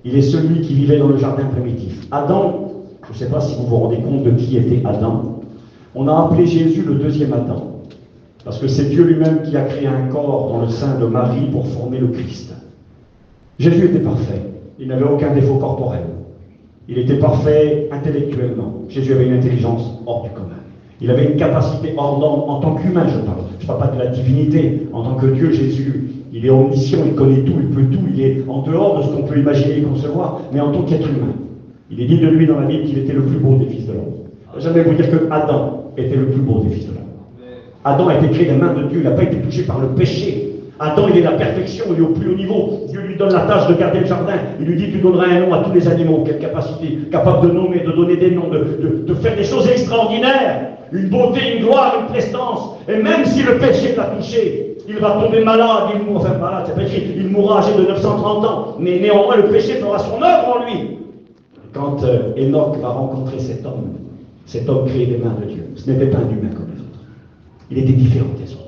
Il est celui qui vivait dans le jardin primitif. Adam, je ne sais pas si vous vous rendez compte de qui était Adam. On a appelé Jésus le deuxième Adam, parce que c'est Dieu lui-même qui a créé un corps dans le sein de Marie pour former le Christ. Jésus était parfait, il n'avait aucun défaut corporel. Il était parfait intellectuellement. Jésus avait une intelligence hors du commun. Il avait une capacité hors norme en tant qu'humain, je parle. Je ne parle pas de la divinité. En tant que Dieu, Jésus, il est omniscient, il connaît tout, il peut tout, il est en dehors de ce qu'on peut imaginer et concevoir, mais en tant qu'être humain. Il est dit de lui dans la Bible qu'il était le plus beau des fils de l'homme. J'aimerais vous dire que Adam était le plus beau des fils de l'homme. Adam a été créé des mains de Dieu, il n'a pas été touché par le péché. Adam, il est la perfection, il est au plus haut niveau. Dieu lui donne la tâche de garder le jardin. Il lui dit, tu donneras un nom à tous les animaux. Quelle capacité, capable de nommer, de donner des noms, de faire des choses extraordinaires. Une beauté, une gloire, une prestance. Et même si le péché l'a touché, il va tomber malade, il mourra âgé de 930 ans. Mais néanmoins, le péché fera son œuvre en lui. Quand Enoch va rencontrer cet homme créé des mains de Dieu, ce n'était pas un humain comme les autres. Il était différent des autres.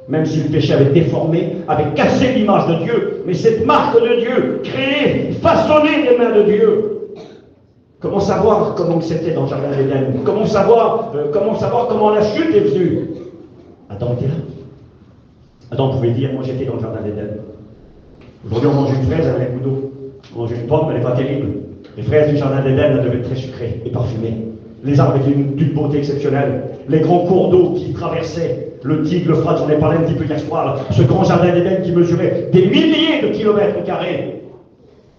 Même si le péché avait déformé, avait cassé l'image de Dieu, mais cette marque de Dieu, créée, façonnée des mains de Dieu. Comment savoir comment c'était dans le jardin d'Éden? Comment savoir comment la chute est venue? Adam était là. Adam pouvait dire, moi j'étais dans le jardin d'Éden. Aujourd'hui on mange une fraise avec un coup d'eau. On mange une pomme, elle n'est pas terrible. Les fraises du jardin d'Éden, elles devaient être très sucrées et parfumées. Les arbres avaient d'une beauté exceptionnelle. Les grands cours d'eau qui traversaient le Tigre, le Frat, j'en ai parlé un petit peu hier soir, ce grand jardin d'Éden qui mesurait des milliers de kilomètres carrés,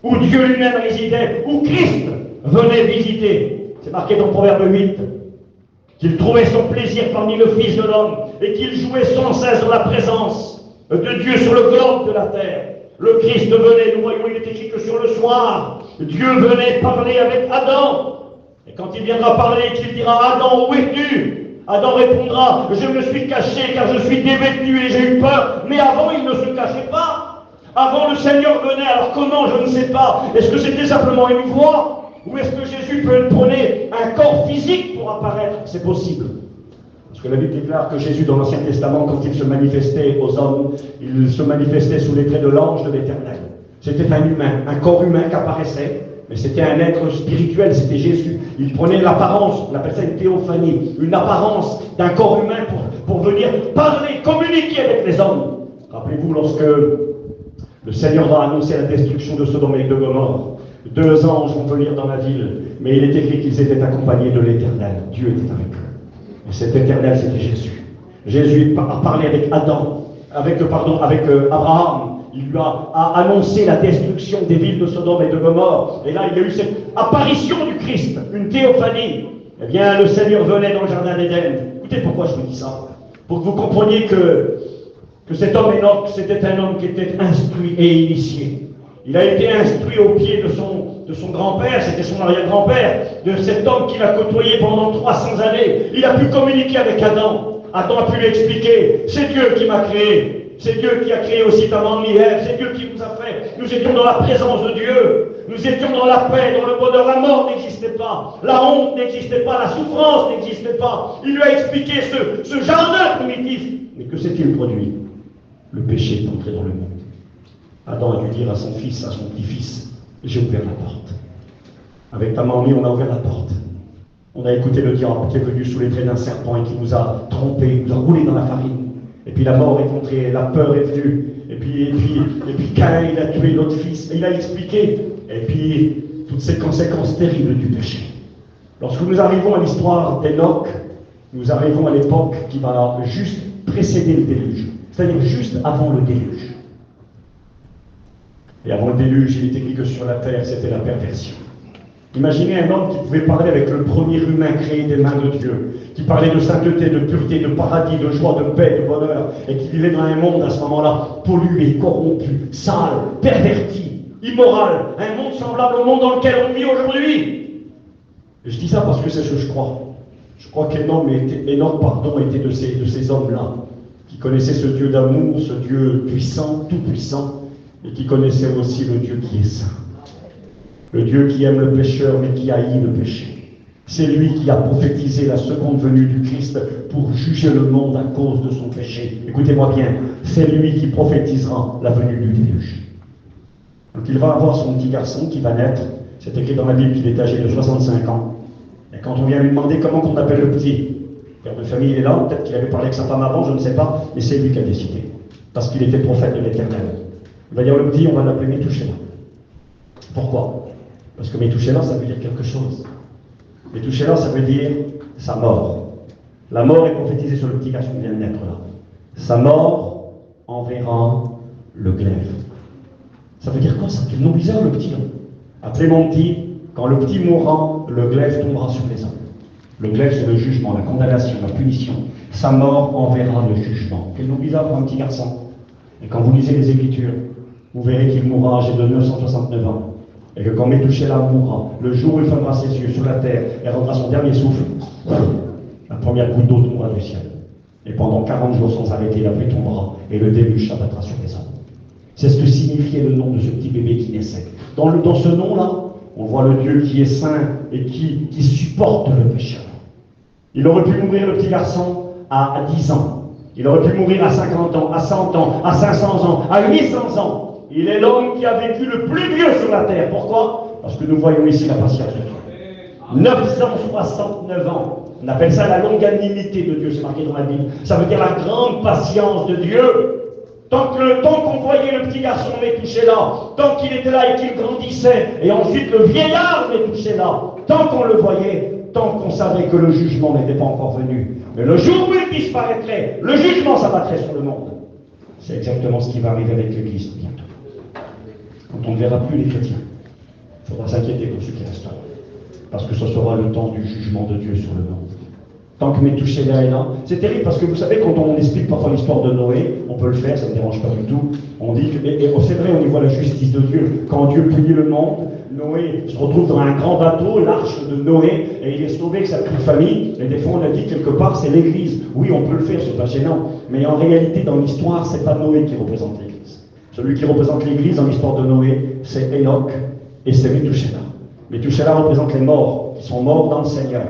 où Dieu lui-même résidait, où Christ venait visiter. C'est marqué dans Proverbe 8, qu'il trouvait son plaisir parmi le Fils de l'homme, et qu'il jouait sans cesse dans la présence de Dieu sur le globe de la terre. Le Christ venait, nous voyons, il est écrit que sur le soir, Dieu venait parler avec Adam. Et quand il viendra parler, qu'il dira, Adam, où es-tu? Adam répondra, je me suis caché car je suis dévêtu et j'ai eu peur. Mais avant, il ne se cachait pas. Avant, le Seigneur venait. Alors comment? Je ne sais pas. Est-ce que c'était simplement une voix? Ou est-ce que Jésus prenait un corps physique pour apparaître? C'est possible. Parce que la Bible déclare que Jésus, dans l'Ancien Testament, quand il se manifestait aux hommes, il se manifestait sous les traits de l'ange de l'Éternel. C'était un humain, un corps humain qui apparaissait. Mais c'était un être spirituel, c'était Jésus. Il prenait l'apparence, on appelle ça une théophanie, une apparence d'un corps humain pour venir parler, communiquer avec les hommes. Rappelez-vous, lorsque le Seigneur va annoncer la destruction de Sodome et de Gomorrhe, 2 anges vont venir dans la ville, mais il est écrit qu'ils étaient accompagnés de l'Éternel. Dieu était avec eux. Et cet Éternel, c'était Jésus. Jésus a parlé avec Abraham. Il lui a annoncé la destruction des villes de Sodome et de Gomorrhe. Et là, il y a eu cette apparition du Christ, une théophanie. Eh bien, le Seigneur venait dans le jardin d'Éden. Écoutez pourquoi je vous dis ça. Pour que vous compreniez que cet homme Enoch, c'était un homme qui était instruit et initié. Il a été instruit au pied de son grand-père, c'était son arrière-grand-père, de cet homme qu'il a côtoyé pendant 300 années. Il a pu communiquer avec Adam. Adam a pu lui expliquer, c'est Dieu qui m'a créé. C'est Dieu qui a créé aussi ta maman Ève, c'est Dieu qui nous a fait. Nous étions dans la présence de Dieu. Nous étions dans la paix, dans le bonheur. La mort n'existait pas. La honte n'existait pas. La souffrance n'existait pas. Il lui a expliqué ce jardin primitif. Mais que s'est-il produit? Le péché est entré dans le monde. Adam a dû dire à son fils, à son petit-fils, j'ai ouvert la porte. Avec ta maman, on a ouvert la porte. On a écouté le diable qui est venu sous les traits d'un serpent et qui nous a trompés, nous a roulés dans la farine. Et puis la mort est entrée, la peur est venue. Et puis Caïn, il a tué l'autre fils. Et il a expliqué. Et puis toutes ces conséquences terribles du péché. Lorsque nous arrivons à l'histoire d'Enoch, nous arrivons à l'époque qui va juste précéder le déluge. C'est-à-dire juste avant le déluge. Et avant le déluge, il est écrit que sur la terre, c'était la perversion. Imaginez un homme qui pouvait parler avec le premier humain créé des mains de Dieu, qui parlait de sainteté, de pureté, de paradis, de joie, de paix, de bonheur, et qui vivait dans un monde à ce moment-là pollué, corrompu, sale, perverti, immoral, un monde semblable au monde dans lequel on vit aujourd'hui. Et je dis ça parce que c'est ce que je crois. Je crois qu'Enoch était de ces hommes-là, qui connaissaient ce Dieu d'amour, ce Dieu puissant, tout-puissant, et qui connaissaient aussi le Dieu qui est saint. Le Dieu qui aime le pécheur, mais qui haït le péché. C'est lui qui a prophétisé la seconde venue du Christ pour juger le monde à cause de son péché. Écoutez-moi bien, c'est lui qui prophétisera la venue du déluge. Donc il va avoir son petit garçon qui va naître. C'est écrit dans la Bible qu'il est âgé de 65 ans. Et quand on vient lui demander comment on appelle le petit, Père de famille, il est là, peut-être qu'il avait parlé avec sa femme avant, je ne sais pas, mais c'est lui qui a décidé. Parce qu'il était prophète de l'Éternel. Il va dire le petit, on va l'appeler Métouchéla. Pourquoi? Parce que Métouchéla, ça veut dire quelque chose. Métouchéla, ça veut dire sa mort. La mort est prophétisée sur le petit garçon qui vient de naître là. Sa mort enverra le glaive. Ça veut dire quoi ça? Quel nom bizarre le petit là. Appelez mon petit, quand le petit mourra, le glaive tombera sur les hommes. Le glaive, c'est le jugement, la condamnation, la punition. Sa mort enverra le jugement. Quel nom bizarre pour un petit garçon. Et quand vous lisez les Écritures, vous verrez qu'il mourra âgé de 969 ans. Et que quand Métouchéla mourra, le jour où il fermera ses yeux sur la terre et rendra son dernier souffle, la première goutte d'eau tombera du ciel. Et pendant 40 jours sans arrêter, la pluie tombera et le déluge s'abattra sur les hommes. C'est ce que signifiait le nom de ce petit bébé qui naissait. Dans ce nom-là, on voit le Dieu qui est saint et qui supporte le péché. Il aurait pu mourir, le petit garçon, à 10 ans. Il aurait pu mourir à 50 ans, à 100 ans, à 500 ans, à 800 ans. Il est l'homme qui a vécu le plus vieux sur la terre. Pourquoi? Parce que nous voyons ici la patience de Dieu. 969 ans. On appelle ça la longanimité de Dieu, c'est marqué dans la Bible. Ça veut dire la grande patience de Dieu. Tant qu'on voyait le petit garçon Métouchéla, tant qu'il était là et qu'il grandissait, et ensuite le vieillard Métouchéla, tant qu'on le voyait, tant qu'on savait que le jugement n'était pas encore venu. Mais le jour où il disparaîtrait, le jugement s'abattrait sur le monde. C'est exactement ce qui va arriver avec l'Église bientôt. Quand on ne verra plus les chrétiens, il faudra s'inquiéter pour ceux qui resteront. Parce que ce sera le temps du jugement de Dieu sur le monde. Tant que Métouchéla est là, c'est terrible parce que vous savez, quand on explique parfois l'histoire de Noé, on peut le faire, ça ne me dérange pas du tout. On dit que, et c'est vrai, on y voit la justice de Dieu. Quand Dieu punit le monde, Noé se retrouve dans un grand bateau, l'arche de Noé, et il est sauvé avec sa petite famille. Et des fois, on a dit quelque part, c'est l'Église. Oui, on peut le faire, c'est pas gênant. Mais en réalité, dans l'histoire, c'est pas Noé qui représente l'Église. Celui qui représente l'Église dans l'histoire de Noé, c'est Enoch et c'est Métouchéla. Métouchéla représente les morts, qui sont morts dans le Seigneur.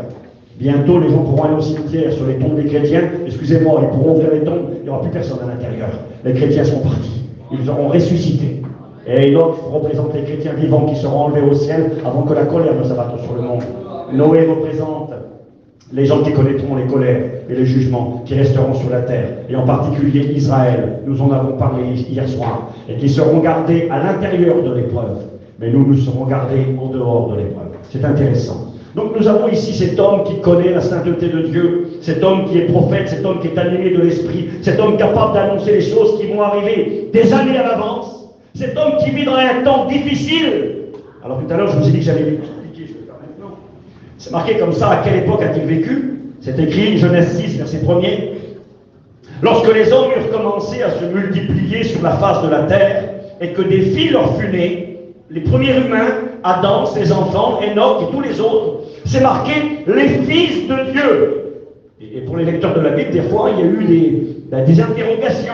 Bientôt, les gens pourront aller au cimetière sur les tombes des chrétiens. Excusez-moi, ils pourront ouvrir les tombes, il n'y aura plus personne à l'intérieur. Les chrétiens sont partis. Ils auront ressuscité. Et Enoch représente les chrétiens vivants qui seront enlevés au ciel avant que la colère ne s'abatte sur le monde. Noé représente les gens qui connaîtront les colères et les jugements qui resteront sur la terre, et en particulier Israël, nous en avons parlé hier soir, et qui seront gardés à l'intérieur de l'épreuve, mais nous serons gardés en dehors de l'épreuve. C'est intéressant. Donc nous avons ici cet homme qui connaît la sainteté de Dieu, cet homme qui est prophète, cet homme qui est animé de l'esprit, cet homme capable d'annoncer les choses qui vont arriver des années à l'avance, cet homme qui vit dans un temps difficile. Alors tout à l'heure je vous ai dit que j'allais l'expliquer, je vais le faire maintenant. C'est marqué comme ça, à quelle époque a-t-il vécu? C'est écrit, Genèse 6, verset 1er. Lorsque les hommes eurent commencé à se multiplier sur la face de la terre, et que des filles leur furent nées, les premiers humains, Adam, ses enfants, Enoch et tous les autres, c'est marqué les fils de Dieu. Et pour les lecteurs de la Bible, des fois, il y a eu des interrogations.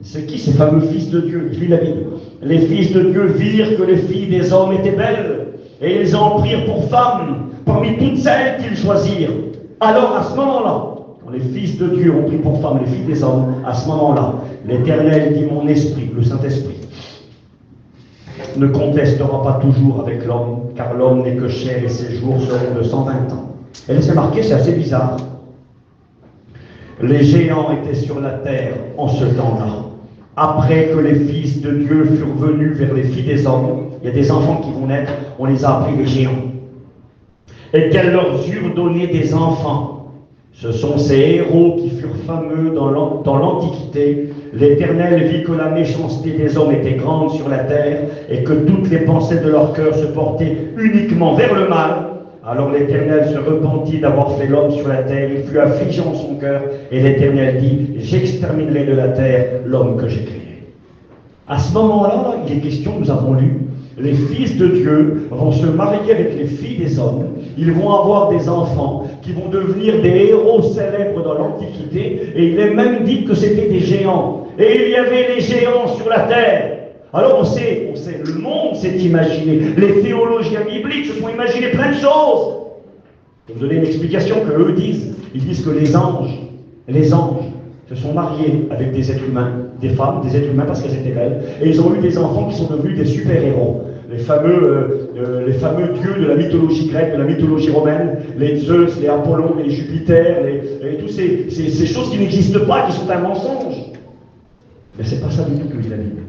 C'est qui ces fameux fils de Dieu? Je lis la Bible. Les fils de Dieu virent que les filles des hommes étaient belles, et ils en prirent pour femmes parmi toutes celles qu'ils choisirent. Alors, à ce moment-là, quand les fils de Dieu ont pris pour femmes les filles des hommes, à ce moment-là, l'Éternel dit: mon esprit, le Saint-Esprit, ne contestera pas toujours avec l'homme, car l'homme n'est que chair et ses jours seront de 120 ans. Et là, c'est marqué, c'est assez bizarre. Les géants étaient sur la terre en ce temps-là. Après que les fils de Dieu furent venus vers les filles des hommes, il y a des enfants qui vont naître, on les a appelés les géants. Et qu'elles leur eurent donné des enfants. Ce sont ces héros qui furent fameux dans l'Antiquité. L'Éternel vit que la méchanceté des hommes était grande sur la terre et que toutes les pensées de leur cœur se portaient uniquement vers le mal. Alors l'Éternel se repentit d'avoir fait l'homme sur la terre. Il fut affligé en son cœur et l'Éternel dit: j'exterminerai de la terre l'homme que j'ai créé. À ce moment-là, il est question, nous avons lu, les fils de Dieu vont se marier avec les filles des hommes. Ils vont avoir des enfants qui vont devenir des héros célèbres dans l'Antiquité, et il est même dit que c'était des géants. Et il y avait les géants sur la terre. Alors on sait, le monde s'est imaginé, les théologiens bibliques se sont imaginés plein de choses. Je vais vous donner une explication que eux disent. Ils disent que les anges se sont mariés avec des êtres humains, des femmes, des êtres humains parce qu'elles étaient belles, et ils ont eu des enfants qui sont devenus des super-héros. les fameux dieux de la mythologie grecque, de la mythologie romaine, les Zeus, les Apollon, les Jupiter, et toutes ces choses qui n'existent pas, qui sont un mensonge. Mais c'est pas ça du tout que dit la Bible.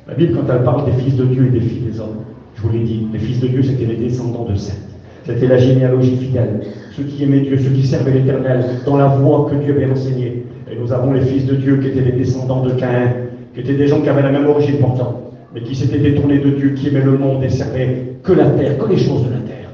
La Bible, quand elle parle des fils de Dieu et des filles des hommes, je vous l'ai dit, les fils de Dieu, c'était les descendants de Seth. C'était la généalogie fidèle, ceux qui aimaient Dieu, ceux qui servaient l'Éternel dans la voie que Dieu avait enseignée. Et nous avons les fils de Dieu qui étaient les descendants de Caïn, qui étaient des gens qui avaient la même origine pourtant, mais qui s'étaient détournés de Dieu, qui aimaient le monde et servaient que la terre, que les choses de la terre.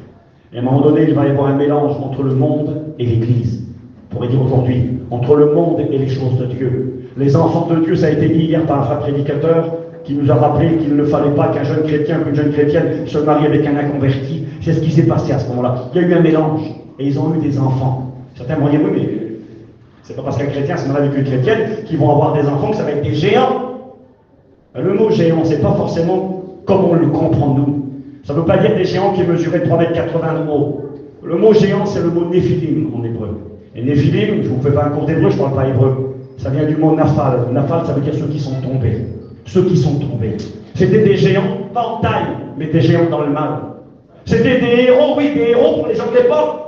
Et à un moment donné, il va y avoir un mélange entre le monde et l'Église. On pourrait dire aujourd'hui, entre le monde et les choses de Dieu. Les enfants de Dieu, ça a été dit hier par un frère prédicateur qui nous a rappelé qu'il ne fallait pas qu'un jeune chrétien ou une jeune chrétienne se marie avec un inconverti. C'est ce qui s'est passé à ce moment-là. Il y a eu un mélange et ils ont eu des enfants. Certains vont dire oui, mais c'est pas parce qu'un chrétien se marie avec une chrétienne qu'ils vont avoir des enfants que ça va être des géants. Le mot géant, c'est pas forcément comme on le comprend nous. Ça ne veut pas dire des géants qui mesuraient 3,80 m de haut. Le mot géant, c'est le mot néphilim en hébreu. Et néphilim, je ne vous fais pas un cours d'hébreu, je ne parle pas hébreu. Ça vient du mot nafal. Nafal, ça veut dire ceux qui sont tombés. Ceux qui sont tombés. C'était des géants, pas en taille, mais des géants dans le mal. C'était des héros, oui, des héros pour les gens de l'époque.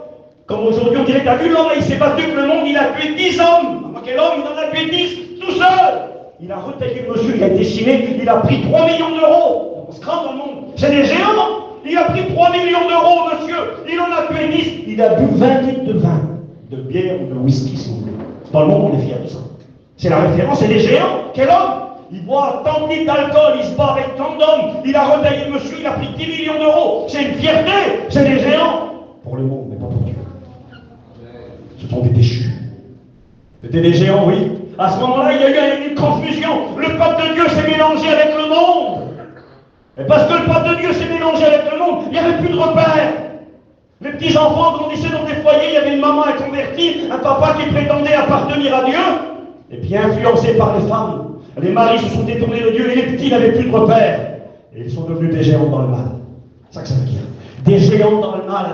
Comme aujourd'hui, on dirait, t'as vu l'homme, il s'est battu que le monde, il a tué 10 hommes. Quel homme, il en a tué 10, tout seul. Il a retaillé le monsieur, il a déchiré, il a pris 3 millions d'euros. On se craint dans le monde. C'est des géants. Il a pris 3 millions d'euros, monsieur. Il en a tué 10. Il a bu 20 litres de vin, de bière ou de whisky, si vous voulez. Dans le monde, on est fiers de ça. C'est la référence, c'est des géants. Quel homme? Il boit tant de litres d'alcool, il se bat avec tant d'hommes, il a retaillé le monsieur, il a pris 10 millions d'euros. C'est une fierté, c'est des géants. Pour le monde, mais pas pour Dieu. Ce sont des déchus. C'était des géants, oui. À ce moment-là, il y a eu une confusion. Le peuple de Dieu s'est mélangé avec le monde. Et parce que le peuple de Dieu s'est mélangé avec le monde, il n'y avait plus de repères. Les petits enfants grandissaient dans des foyers, il y avait une maman inconvertie, un papa qui prétendait appartenir à Dieu, et puis influencé par les femmes. Les maris se sont détournés de Dieu et les petits n'avaient plus de repères. Et ils sont devenus des géants dans le mal. C'est ça que ça veut dire. Des géants dans le mal.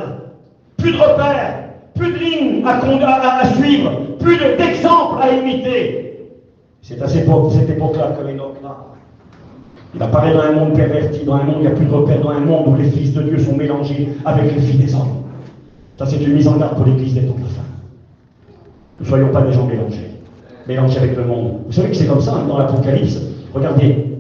Plus de repères, plus de lignes à suivre, plus d'exemples à imiter. C'est à cette époque-là que Enoch là. Il apparaît dans un monde perverti, dans un monde où il n'y a plus de repères, dans un monde où les fils de Dieu sont mélangés avec les filles des hommes. Ça, c'est une mise en garde pour l'Église des temps de la fin. Ne soyons pas des gens mélangés avec le monde. Vous savez que c'est comme ça, hein, dans l'Apocalypse. Regardez,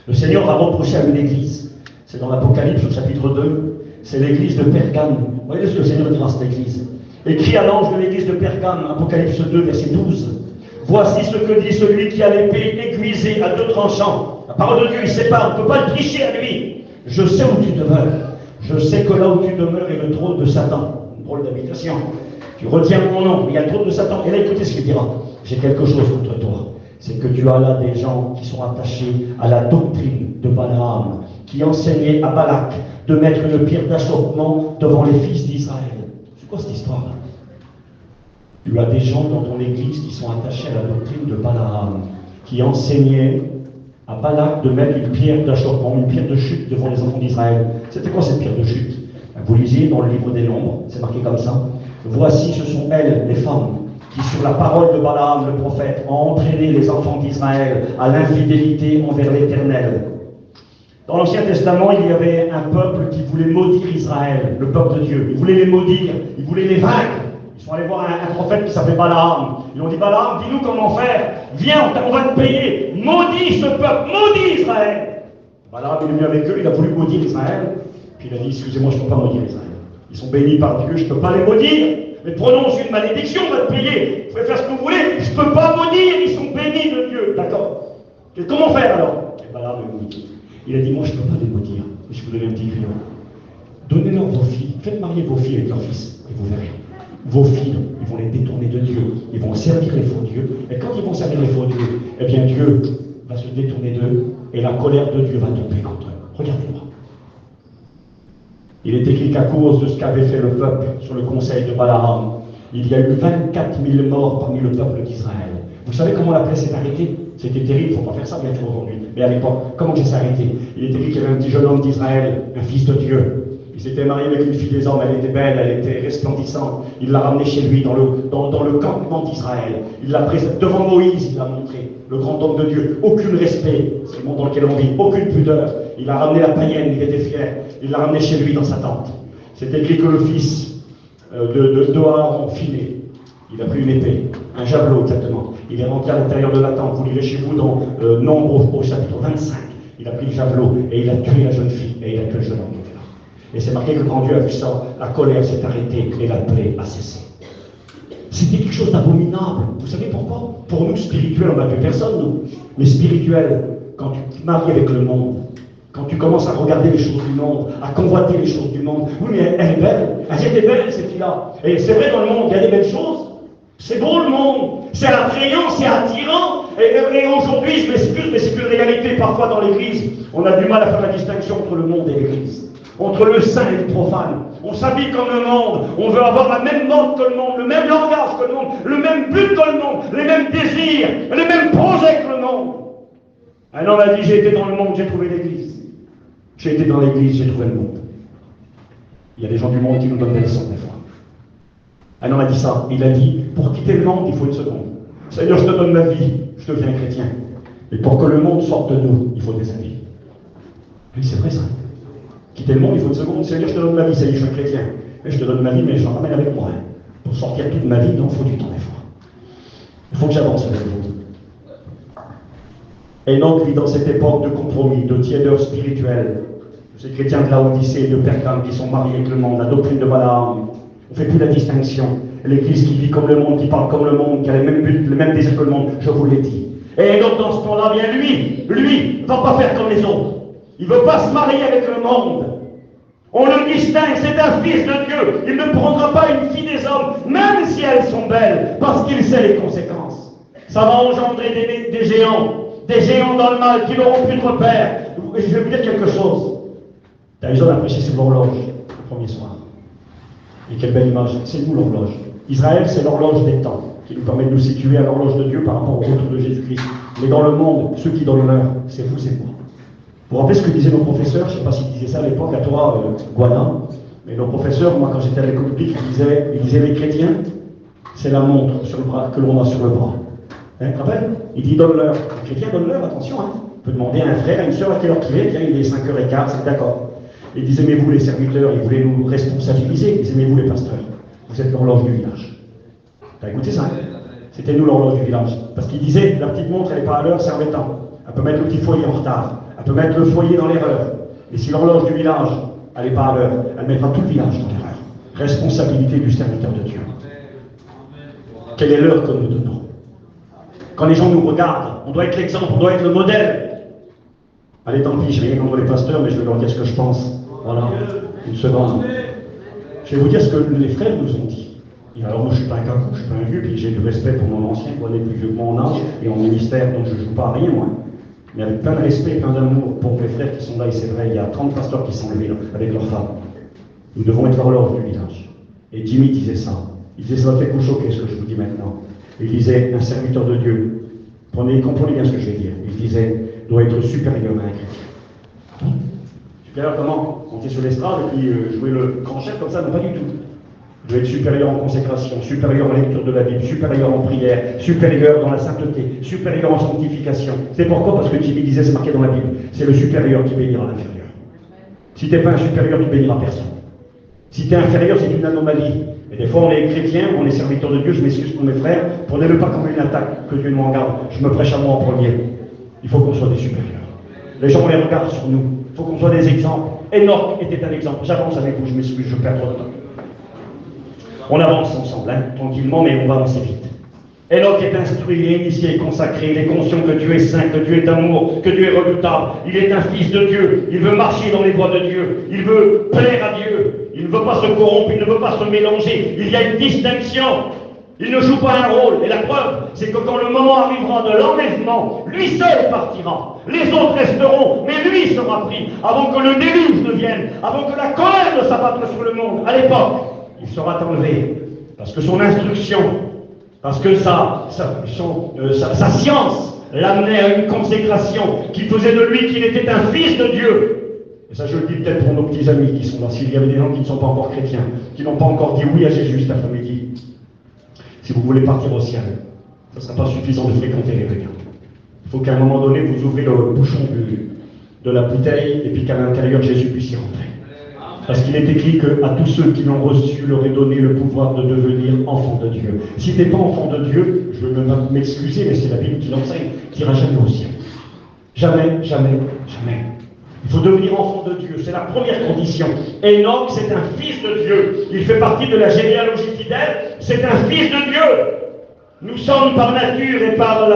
le Seigneur va reprocher à une église. C'est dans l'Apocalypse, au chapitre 2. C'est l'église de Pergame. Vous voyez ce que le Seigneur dira à cette église. Écrit à l'ange de l'église de Pergame, Apocalypse 2, verset 12. Voici ce que dit celui qui a l'épée aiguisée à 2 tranchants. La parole de Dieu, il sépare, on ne peut pas le tricher à lui. Je sais où tu demeures. Je sais que là où tu demeures est le trône de Satan. Une drôle d'habitation. Tu retiens mon nom, il y a le trône de Satan. Et là, écoutez ce qu'il dira. J'ai quelque chose contre toi. C'est que tu as là des gens qui sont attachés à la doctrine de Balaam, qui enseignait à Balak de mettre une pierre d'achoppement devant les fils d'Israël. C'est quoi cette histoire-là? Tu as des gens dans ton église qui sont attachés à la doctrine de Balaam, qui enseignaient à Balak de mettre une pierre d'achoppement, une pierre de chute devant les enfants d'Israël. C'était quoi cette pierre de chute? Vous lisez dans le livre des Nombres, c'est marqué comme ça. Voici, ce sont elles, les femmes, qui, sur la parole de Balaam, le prophète, ont entraîné les enfants d'Israël à l'infidélité envers l'Éternel. Dans l'Ancien Testament, il y avait un peuple qui voulait maudire Israël, le peuple de Dieu. Il voulait les maudire, il voulait les vaincre. Ils sont allés voir un prophète qui s'appelait Balaam. Ils ont dit, Balaam, dis-nous comment faire. Viens, on va te payer. Maudis ce peuple, maudis Israël. Balaam est venu avec eux, il a voulu maudire Israël. Puis il a dit, excusez-moi, je ne peux pas maudire Israël. Ils sont bénis par Dieu, je ne peux pas les maudire. Mais prononce une malédiction, on va te payer. Vous pouvez faire ce que vous voulez, je ne peux pas maudire, ils sont bénis de Dieu. D'accord. Comment faire alors? Et Balaam est venu. Il a dit, moi je ne peux pas les maudire. Je vous donne un petit crayon. Donnez-leur vos filles, faites marier vos filles avec leurs fils, et vous verrez. Vos filles, ils vont les détourner de Dieu, ils vont servir les faux dieux, et quand ils vont servir les faux dieux, eh bien Dieu va se détourner d'eux, et la colère de Dieu va tomber contre eux. Regardez-moi. Il est écrit qu'à cause de ce qu'avait fait le peuple sur le conseil de Balaam, il y a eu 24 000 morts parmi le peuple d'Israël. Vous savez comment la paix s'est arrêtée? C'était terrible, il ne faut pas faire ça bien sûr aujourd'hui. Mais à l'époque, comment ça s'est arrêté? Il est écrit qu'il y avait un petit jeune homme d'Israël, un fils de Dieu. Il s'était marié avec une fille des hommes, elle était belle, elle était resplendissante. Il l'a ramenée chez lui dans le campement d'Israël. Il l'a prise devant Moïse, il l'a montré. le grand homme de Dieu, aucun respect, c'est le monde dans lequel on vit, aucune pudeur. Il a ramené la païenne, il était fier, il l'a ramené chez lui dans sa tente. C'est écrit que le fils de Aaron filait. Il a pris une épée, un javelot exactement. Il est rentré à l'intérieur de la tente. Vous lirez chez vous dans Nombre au chapitre 25. Il a pris le javelot et il a tué la jeune fille et il a tué le jeune homme qui était là. Et c'est marqué que quand Dieu a vu ça, la colère s'est arrêtée et la plaie a cessé. C'était quelque chose d'abominable. Vous savez pourquoi? Pour nous, spirituels, on n'a plus personne, nous. Mais spirituel, quand tu te maries avec le monde, quand tu commences à regarder les choses du monde, à convoiter les choses du monde, oui, mais elle est belle. Elles étaient belles, ces filles-là. Et c'est vrai, dans le monde, il y a des belles choses. C'est beau, le monde. C'est attrayant, c'est attirant. Et aujourd'hui, je m'excuse, mais c'est une réalité parfois dans l'Église. On a du mal à faire la distinction entre le monde et l'Église. Entre le saint et le profane. On s'habille comme le monde. On veut avoir la même mode que le monde, le même langage que le monde, le même but que le monde, les mêmes désirs, les mêmes projets que le monde. Un homme a dit, j'ai été dans le monde, j'ai trouvé l'Église. J'ai été dans l'Église, j'ai trouvé le monde. Il y a des gens du monde qui nous donnent des leçons des fois. Un homme a dit ça. Il a dit, pour quitter le monde, il faut une seconde. Seigneur, je te donne ma vie, je deviens chrétien. Et pour que le monde sorte de nous, il faut des amis. Oui, c'est vrai ça. Quitter le monde, il faut une seconde. Seigneur, je te donne ma vie, ça y est, je suis chrétien. Mais je te donne ma vie, mais je t'en ramène avec moi. Hein. Pour sortir toute ma vie, donc il faut du temps des fois. Il faut que j'avance avec vous. Enoch vit dans cette époque de compromis, de tiédeur spirituelle. Ces chrétiens de Laodicée et de Pergame qui sont mariés avec le monde, la doctrine de Balaam. On ne fait plus la distinction. L'Église qui vit comme le monde, qui parle comme le monde, qui a les mêmes buts, les mêmes désirs que le monde, je vous l'ai dit. Et donc dans ce temps-là, bien lui, ne va pas faire comme les autres. Il ne veut pas se marier avec le monde. On le distingue, c'est un fils de Dieu. Il ne prendra pas une fille des hommes, même si elles sont belles, parce qu'il sait les conséquences. Ça va engendrer des géants dans le mal qui n'auront plus de repères. Je vais vous dire quelque chose. David a prêché sur l'horloge le premier soir. Et quelle belle image, c'est nous l'horloge. Israël, c'est l'horloge des temps, qui nous permet de nous situer à l'horloge de Dieu par rapport au retour de Jésus-Christ. Mais dans le monde, ceux qui donnent l'heure, c'est vous, c'est moi. Vous vous rappelez ce que disaient nos professeurs? Je ne sais pas s'ils disaient ça à l'époque, à toi, Guana, mais nos professeurs, moi quand j'étais à l'école publique, ils disaient les chrétiens, c'est la montre sur le bras que l'on a sur le bras. Hein, tu te rappelles? Il dit donne l'heure. Les chrétiens donnent l'heure, attention. Hein. On peut demander à un frère, à une soeur à quelle heure il est, tiens, il est 5h15, c'est d'accord. Il disait, mais vous les serviteurs, ils voulaient nous responsabiliser. Il disait, mais vous les pasteurs, vous êtes l'horloge du village. T'as écouté ça? C'était nous l'horloge du village. Parce qu'il disait, la petite montre, elle n'est pas à l'heure, c'est embêtant. Elle peut mettre le petit foyer en retard. Elle peut mettre le foyer dans l'erreur. Et si l'horloge du village, elle n'est pas à l'heure, elle mettra tout le village dans l'erreur. Responsabilité du serviteur de Dieu. Quelle est l'heure que nous donnons? Quand les gens nous regardent, on doit être l'exemple, on doit être le modèle. Allez, tant pis, je vais rien contre les pasteurs, mais je vais leur dire ce que je pense. Voilà, une seconde. Je vais vous dire ce que les frères nous ont dit. Et alors moi je ne suis pas un cacou, je ne suis pas un vieux, puis j'ai du respect pour mon ancien, pour les plus vieux que mon âge, et en ministère, donc je ne joue pas à rien, moi. Mais avec plein de respect, plein d'amour pour mes frères qui sont là, et c'est vrai, il y a 30 pasteurs qui sont levés là, avec leurs femmes. Nous devons être l'horloge du village. Et Jimmy disait ça. Il disait, ça va peut-être vous choquer ce que je vous dis maintenant. Il disait, un serviteur de Dieu, comprenez bien ce que je vais dire. Il disait, doit être supérieur à un chrétien. Supérieur comment? Monter sur l'estrade et puis jouer le grand chef comme ça? Non, pas du tout. Il doit être supérieur en consécration, supérieur en lecture de la Bible, supérieur en prière, supérieur dans la sainteté, supérieur en sanctification. C'est pourquoi? Parce que Jimmy disait, c'est marqué dans la Bible, c'est le supérieur qui bénira l'inférieur. Si tu n'es pas un supérieur, tu ne béniras personne. Si tu es inférieur, c'est une anomalie. Et des fois, on est chrétien, on est serviteur de Dieu, je m'excuse pour mes frères, prenez-le pas comme une attaque, que Dieu nous en garde. Je me prêche à moi en premier. Il faut qu'on soit des supérieurs. Les gens les regardent sur nous. Il faut qu'on soit des exemples. Enoch était un exemple. J'avance avec vous, je m'excuse, je perds trop de temps. On avance ensemble, hein, tranquillement, mais on va avancer vite. Enoch est instruit, il est initié, consacré, il est conscient que Dieu est saint, que Dieu est amour, que Dieu est redoutable. Il est un fils de Dieu, il veut marcher dans les voies de Dieu, il veut plaire à Dieu, il ne veut pas se corrompre, il ne veut pas se mélanger, il y a une distinction. Il ne joue pas un rôle, et la preuve, c'est que quand le moment arrivera de l'enlèvement, lui seul partira. Les autres resteront, mais lui sera pris, avant que le déluge ne vienne, avant que la colère ne s'abatte sur le monde. À l'époque, il sera enlevé, parce que son instruction, parce que sa science l'amenait à une consécration qui faisait de lui qu'il était un fils de Dieu. Et ça, je le dis peut-être pour nos petits amis qui sont là, s'il y avait des gens qui ne sont pas encore chrétiens, qui n'ont pas encore dit oui à Jésus cet après-midi. Si vous voulez partir au ciel, ce ne sera pas suffisant de fréquenter les réunions. Il faut qu'à un moment donné, vous ouvrez le bouchon de la bouteille et puis qu'à l'intérieur, Jésus puisse y rentrer. Parce qu'il est écrit qu'à tous ceux qui l'ont reçu, leur est donné le pouvoir de devenir enfants de Dieu. Si tu n'es pas enfant de Dieu, je veux m'excuser, mais c'est la Bible qui l'enseigne, tu n'iras jamais au ciel. Jamais, jamais, jamais. Il faut devenir enfant de Dieu, c'est la première condition. Enoch, c'est un fils de Dieu. Il fait partie de la généalogie fidèle, c'est un fils de Dieu. Nous sommes par nature et par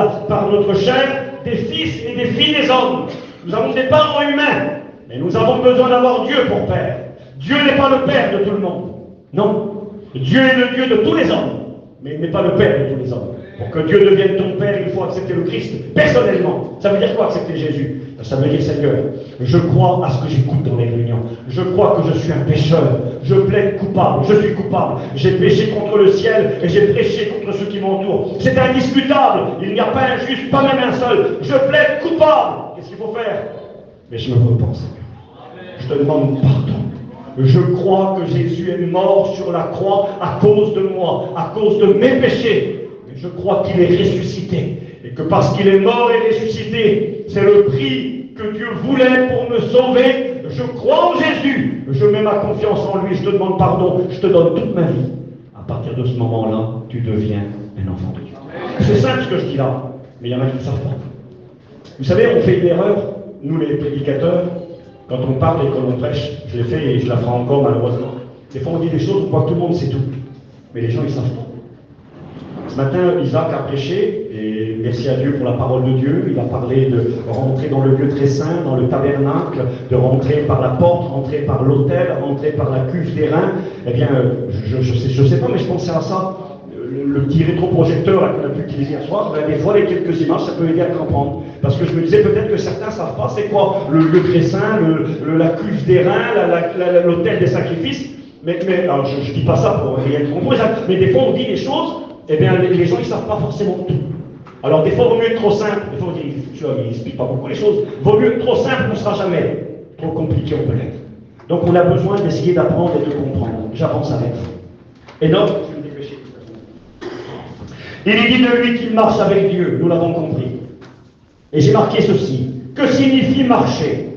notre chair des fils et des filles des hommes. Nous avons des parents humains, mais nous avons besoin d'avoir Dieu pour père. Dieu n'est pas le père de tout le monde. Non. Dieu est le Dieu de tous les hommes, mais il n'est pas le père de tous les hommes. Pour que Dieu devienne ton père, il faut accepter le Christ personnellement. Ça veut dire quoi accepter Jésus? Ça veut dire Seigneur, je crois à ce que j'écoute dans les réunions. Je crois que je suis un pécheur. Je plaide coupable. Je suis coupable. J'ai péché contre le ciel et j'ai péché contre ceux qui m'entourent. C'est indiscutable. Il n'y a pas un juste, pas même un seul. Je plaide coupable. Qu'est-ce qu'il faut faire? Mais je me repens, Seigneur. Je te demande pardon. Je crois que Jésus est mort sur la croix à cause de moi, à cause de mes péchés. Mais je crois qu'il est ressuscité. Et que parce qu'il est mort et ressuscité, c'est le prix que Dieu voulait pour me sauver. Je crois en Jésus. Je mets ma confiance en lui. Je te demande pardon. Je te donne toute ma vie. À partir de ce moment-là, tu deviens un enfant de Dieu. C'est simple ce que je dis là. Mais il y en a qui ne savent pas. Vous savez, on fait une erreur, nous les prédicateurs, quand on parle et qu'on prêche. Je l'ai fait et je la ferai encore malheureusement. Des fois on dit des choses, on croit que tout le monde sait tout. Mais les gens ils ne savent pas. Ce matin, Isaac a prêché, et merci à Dieu pour la parole de Dieu. Il a parlé de rentrer dans le lieu très saint, dans le tabernacle, de rentrer par la porte, rentrer par l'autel, rentrer par la cuve des reins. Eh bien, je sais pas, mais je pensais à ça. Le petit rétroprojecteur qu'on a pu utiliser hier soir, des fois, les quelques images, ça peut aider à comprendre. Parce que je me disais peut-être que certains ne savent pas c'est quoi le lieu très saint, la cuve des reins, l'autel des sacrifices. Mais alors, je ne dis pas ça pour rien comprendre, mais des fois on dit des choses, eh bien les gens ils ne savent pas forcément tout. Alors des fois il vaut mieux être trop simple, des fois on dit, tu vois, il n'explique pas beaucoup les choses, il vaut mieux être trop simple, on ne sera jamais. Trop compliqué on peut l'être. Donc on a besoin d'essayer d'apprendre et de comprendre. J'avance avec vous. Et donc, je vais me dépêcher. Il est dit de lui qu'il marche avec Dieu, nous l'avons compris. Et j'ai marqué ceci. Que signifie marcher?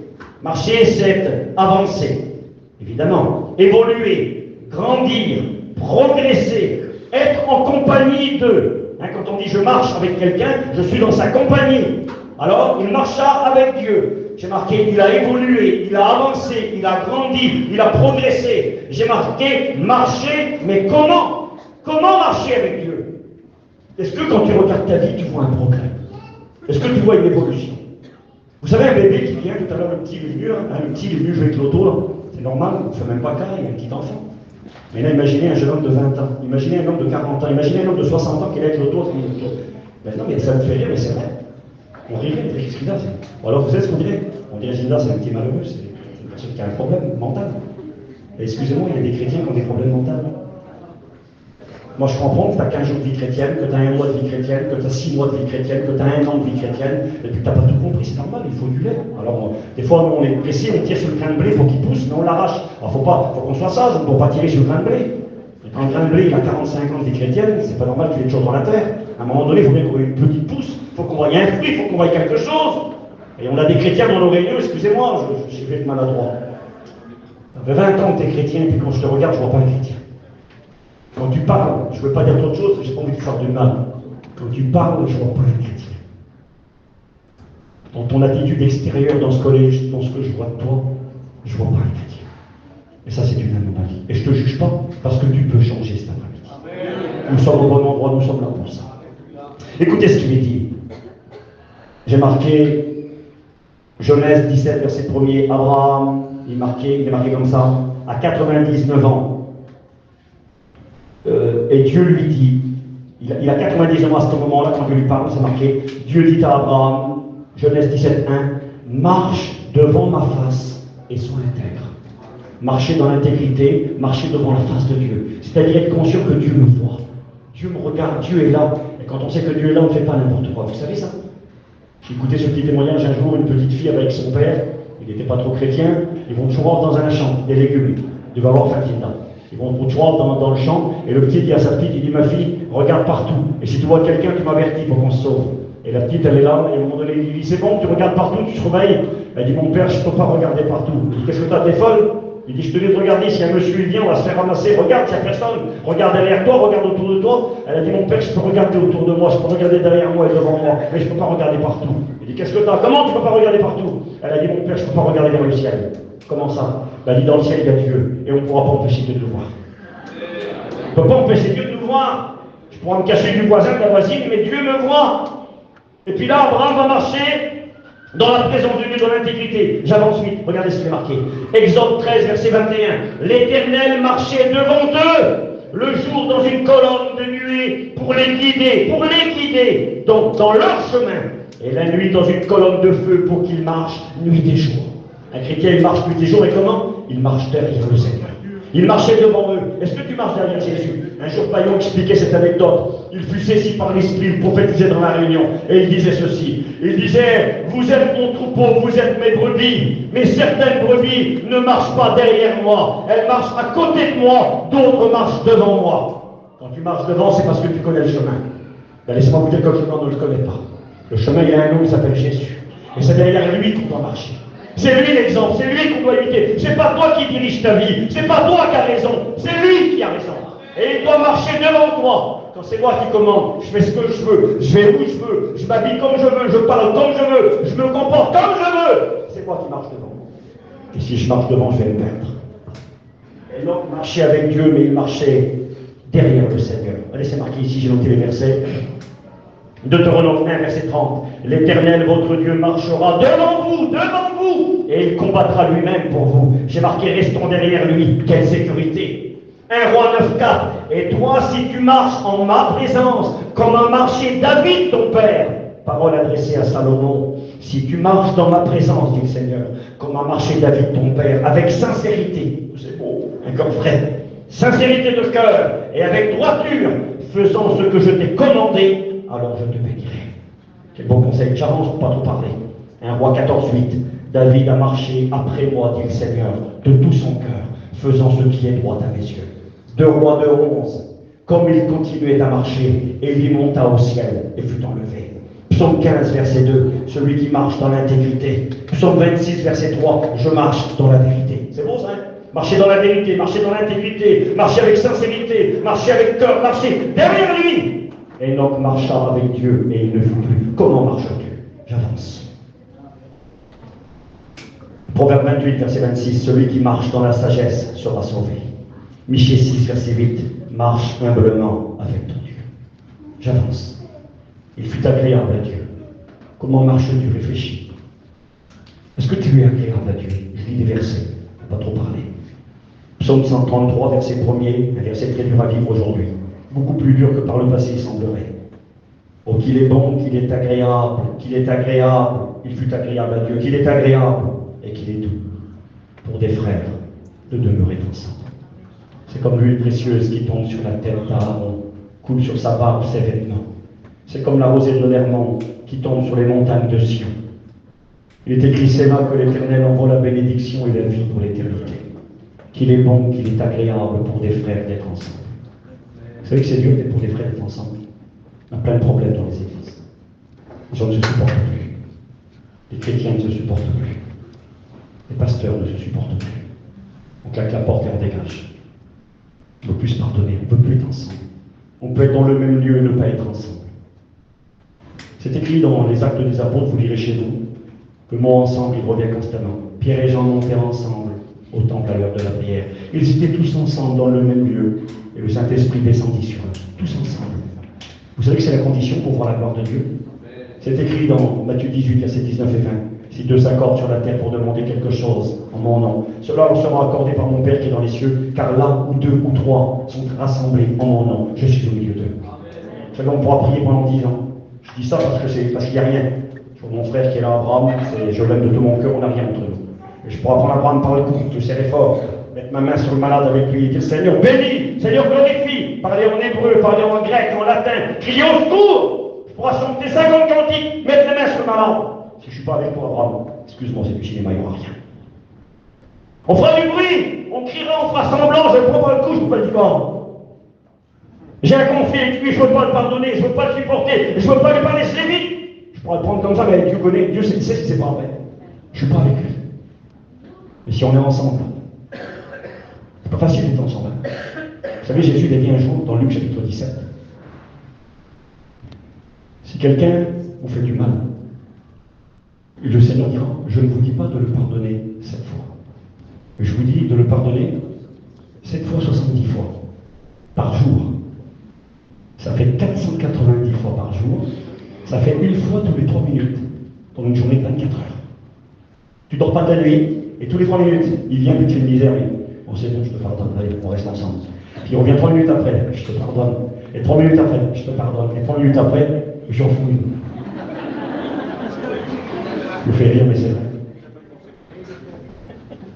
Marcher, c'est avancer. Évidemment, évoluer, grandir, progresser, être en compagnie d'eux. Quand on dit je marche avec quelqu'un, je suis dans sa compagnie. Alors, il marcha avec Dieu. J'ai marqué, il a évolué, il a avancé, il a grandi, il a progressé. J'ai marqué, marcher, mais comment? Comment marcher avec Dieu? Est-ce que quand tu regardes ta vie, tu vois un progrès? Est-ce que tu vois une évolution? Vous savez, un bébé qui vient, tout à l'heure, le petit est venu, le petit est venu jouer avec l'auto, là. C'est normal, on ne fait même pas cas, il y a un petit enfant. Mais là, imaginez un jeune homme de 20 ans, imaginez un homme de 40 ans, imaginez un homme de 60 ans qui est avec l'auto. Ben non, mais ça me fait rire, mais c'est vrai. On rirait, on dirait qu'est-ce qu'il a? Ou alors, vous savez ce qu'on dirait? On dirait Zinda, c'est un petit malheureux, c'est une personne qui a un problème mental. Et excusez-moi, il y a des chrétiens qui ont des problèmes mentaux. Moi, je comprends que tu as 15 jours de vie chrétienne, que tu as 1 mois de vie chrétienne, que tu as 6 mois de vie chrétienne, que tu as 1 an de vie chrétienne, et puis tu n'as pas tout compris, c'est normal, il faut du lait. Alors, des fois, nous, on est pressé, on tire sur le grain de blé pour qu'il pousse, mais on l'arrache. Alors, faut qu'on soit sage, on ne doit pas tirer sur le grain de blé. Et quand le grain de blé, il a 45 ans de vie chrétienne, c'est pas normal qu'il ait toujours dans la terre. À un moment donné, il faut bien qu'on ait une petite pousse, il faut qu'on voie un fruit, il faut qu'on voie quelque chose. Et on a des chrétiens dans nos réunions, excusez-moi, je vais être maladroit. Ça fait 20 ans que tu es chrétien, et puis quand je te regarde, je ne vois pas un chrétien. Quand tu parles, je ne veux pas dire autre chose, j'ai pas envie de faire du mal. Quand tu parles, je ne vois pas un chrétien. Dans ton attitude extérieure, dans ce collège, dans ce que je vois de toi, je ne vois pas un chrétien. Et ça, c'est une anomalie. Et je ne te juge pas, parce que tu peux changer cet après-midi. Nous sommes au bon endroit, nous sommes là pour ça. Écoutez ce qu'il est dit. J'ai marqué Genèse 17, verset 1er, Abraham, il est marqué comme ça, à 99 ans. Et Dieu lui dit, il a 99 ans à ce moment-là, quand Dieu lui parle, c'est marqué, Dieu dit à Abraham, Genèse 17, 1, marche devant ma face et sois intègre. Marcher dans l'intégrité, marcher devant la face de Dieu. C'est-à-dire être conscient que Dieu me voit. Dieu me regarde, Dieu est là. Et quand on sait que Dieu est là, on ne fait pas n'importe quoi. Vous savez ça? J'ai écouté ce petit témoignage un jour, une petite fille avec son père, il n'était pas trop chrétien, ils vont toujours dans un champ, des légumes, il va avoir faim dedans. Ils vont toujours dans le champ, et le petit dit à sa petite, il dit, ma fille, regarde partout, et si tu vois quelqu'un, tu m'avertis pour qu'on se sauve. Et la petite, elle est là, et à un moment donné, il dit, c'est bon, tu regardes partout, tu surveilles. Elle dit, mon père, je ne peux pas regarder partout. Il dit, qu'est-ce que tu as, t'es folle? Il dit, je te dis de regarder, si un monsieur vient, on va se faire ramasser. Regarde, s'il n'y a personne. Regarde derrière toi, regarde autour de toi. Elle a dit, mon père, je peux regarder autour de moi, je peux regarder derrière moi et devant moi, mais je ne peux pas regarder partout. Il dit, qu'est-ce que tu as? Comment tu ne peux pas regarder partout? Elle a dit, mon père, je ne peux pas regarder vers le ciel. Comment ça? Elle a dit, dans le ciel, il y a Dieu, et on ne pourra pas empêcher Dieu de nous voir. On ne peut pas empêcher Dieu de nous voir. Je pourrais me cacher du voisin, de la voisine, mais Dieu me voit. Et puis là, Abraham va marcher dans la présence de Dieu, dans l'intégrité. J'avance vite, regardez ce qui est marqué. Exode 13, verset 21. L'Éternel marchait devant eux, le jour dans une colonne de nuée, pour les guider, donc dans leur chemin, et la nuit dans une colonne de feu pour qu'ils marchent nuit et jour. Un chrétien, il marche nuit et jour, et comment? Il marche derrière le Seigneur. Il marchait devant eux. Est-ce que tu marches derrière Jésus? Un jour, Paillon expliquait cette anecdote. Il fut saisi par l'Esprit, il prophétisait dans la réunion, et il disait ceci. Il disait, vous êtes mon troupeau, vous êtes mes brebis, mais certaines brebis ne marchent pas derrière moi, elles marchent à côté de moi, d'autres marchent devant moi. Quand tu marches devant, c'est parce que tu connais le chemin. Ben, laissez-moi vous dire que le chemin, on ne le connaît pas. Le chemin, il y a un nom, il s'appelle Jésus. Et c'est derrière lui qu'on doit marcher. C'est lui l'exemple, c'est lui qu'on doit imiter. C'est pas toi qui dirige ta vie, c'est pas toi qui as raison, c'est lui qui a raison. Et il doit marcher devant toi. Quand c'est moi qui commande, je fais ce que je veux, je vais où je veux, je m'habille comme je veux, je parle comme je veux, je me comporte comme je veux. C'est moi qui marche devant. Et si je marche devant, je vais me perdre. Et l'homme marchait avec Dieu, mais il marchait derrière le Seigneur. Allez, c'est marqué ici, j'ai noté les versets. Deutéronome 1, verset 30. L'Éternel, votre Dieu, marchera devant vous, et il combattra lui-même pour vous. J'ai marqué, restons derrière lui. Quelle sécurité! 1 Roi 9, 4. Et toi, si tu marches en ma présence, comme a marché David, ton père, parole adressée à Salomon, si tu marches dans ma présence, dit le Seigneur, comme a marché David, ton père, avec sincérité, c'est beau, un cœur vrai, sincérité de cœur, et avec droiture, faisant ce que je t'ai commandé, alors je te bénirai. Quel bon conseil, j'avance pour pas trop parler. 1 Roi 14, 8. David a marché après moi, dit le Seigneur, de tout son cœur, faisant ce qui est droit à mes yeux. 2 Rois 2, 11. Comme il continuait à marcher, Élie monta au ciel et fut enlevé. Psaume 15, verset 2. Celui qui marche dans l'intégrité. Psaume 26, verset 3. Je marche dans la vérité. C'est bon ça, hein? Marcher dans la vérité, marcher dans l'intégrité, marcher avec sincérité, marcher avec cœur, marcher derrière lui. Enoch marcha avec Dieu et il ne fut plus. Comment marches-tu? J'avance. Proverbe 28, verset 26. Celui qui marche dans la sagesse sera sauvé. Michée 6, verset 8. Marche humblement avec ton Dieu. J'avance. Il fut agréable à Dieu. Comment marches-tu? Réfléchis. Est-ce que tu es agréable à Dieu? Je lis des versets, on ne va pas trop parler. Psaume 133, verset 1er, un verset très dur à vivre aujourd'hui. Beaucoup plus dur que par le passé, il semblerait. Oh, qu'il est bon, qu'il est agréable, il fut agréable à Dieu, qu'il est agréable et qu'il est doux pour des frères de demeurer ensemble. C'est comme l'huile précieuse qui tombe sur la tête d'Aaron, coule sur sa barbe, ses vêtements. C'est comme la rosée de l'Hermon qui tombe sur les montagnes de Sion. Il est écrit, c'est là que l'Éternel envoie la bénédiction et la vie pour l'éternité. Qu'il est bon, qu'il est agréable pour des frères d'être ensemble. Vous savez que c'est dur d'être pour des frères d'être ensemble. On a plein de problèmes dans les églises. Les gens ne se supportent plus. Les chrétiens ne se supportent plus. Les pasteurs ne se supportent plus. On claque la porte et on dégage. On ne peut plus se pardonner, on ne peut plus être ensemble. On peut être dans le même lieu et ne pas être ensemble. C'est écrit dans les Actes des Apôtres, vous lirez chez vous. Le mot ensemble, il revient constamment. Pierre et Jean montèrent ensemble au temple à l'heure de la prière. Ils étaient tous ensemble dans le même lieu. Et le Saint-Esprit descendit sur eux, tous ensemble. Vous savez que c'est la condition pour voir la gloire de Dieu. C'est écrit dans Matthieu 18, versets 19 et 20. Si deux s'accordent sur la terre pour demander quelque chose en mon nom, cela leur sera accordé par mon Père qui est dans les cieux, car là où deux ou trois sont rassemblés en mon nom, je suis au milieu d'eux. Vous savez, on pourra prier pendant 10 ans. Je dis ça parce qu'il n'y a rien. Je vois mon frère qui est là, Abraham, je l'aime de tout mon cœur, on n'a rien entre nous. Et je pourrais prendre Abraham par le cou, je serrer fort, mettre ma main sur le malade avec lui et dire Seigneur, bénis, Seigneur, glorifie, parler en hébreu, parler en grec, en latin, crier au secours. Je pourrais chanter 50 cantiques, mettre la main sur le malade. Si je ne suis pas avec toi, Abraham, excuse-moi, c'est du cinéma, il n'y aura rien. On fera du bruit, on criera, on fera semblant, je ne prends pas le coup, je ne peux pas le dire. J'ai un conflit avec lui, je ne veux pas le pardonner, je ne veux pas le supporter, je ne veux pas lui parler, c'est vite. pourrais le prendre comme ça, mais Dieu connaît, Dieu sait que c'est pas vrai. Je suis pas avec lui. Et si on est ensemble, c'est pas facile d'être ensemble. Vous savez, Jésus l'a dit un jour dans Luc chapitre 17. Si quelqu'un vous fait du mal, et le Seigneur dira, je ne vous dis pas de le pardonner 7 fois. Mais je vous dis de le pardonner 7 fois 70 fois par jour. Ça fait 490 fois par jour. Ça fait 1000 fois tous les 3 minutes dans une journée de 24 heures. Tu dors pas de la nuit, et tous les 3 minutes, il vient, puis tu fais une misère, bon c'est bon, je te pardonne, allez, on reste ensemble. Puis il revient 3 minutes après, je te pardonne. Et 3 minutes après, je te pardonne. Et 3 minutes après, j'en fous une. Je me fais rire, mais c'est vrai.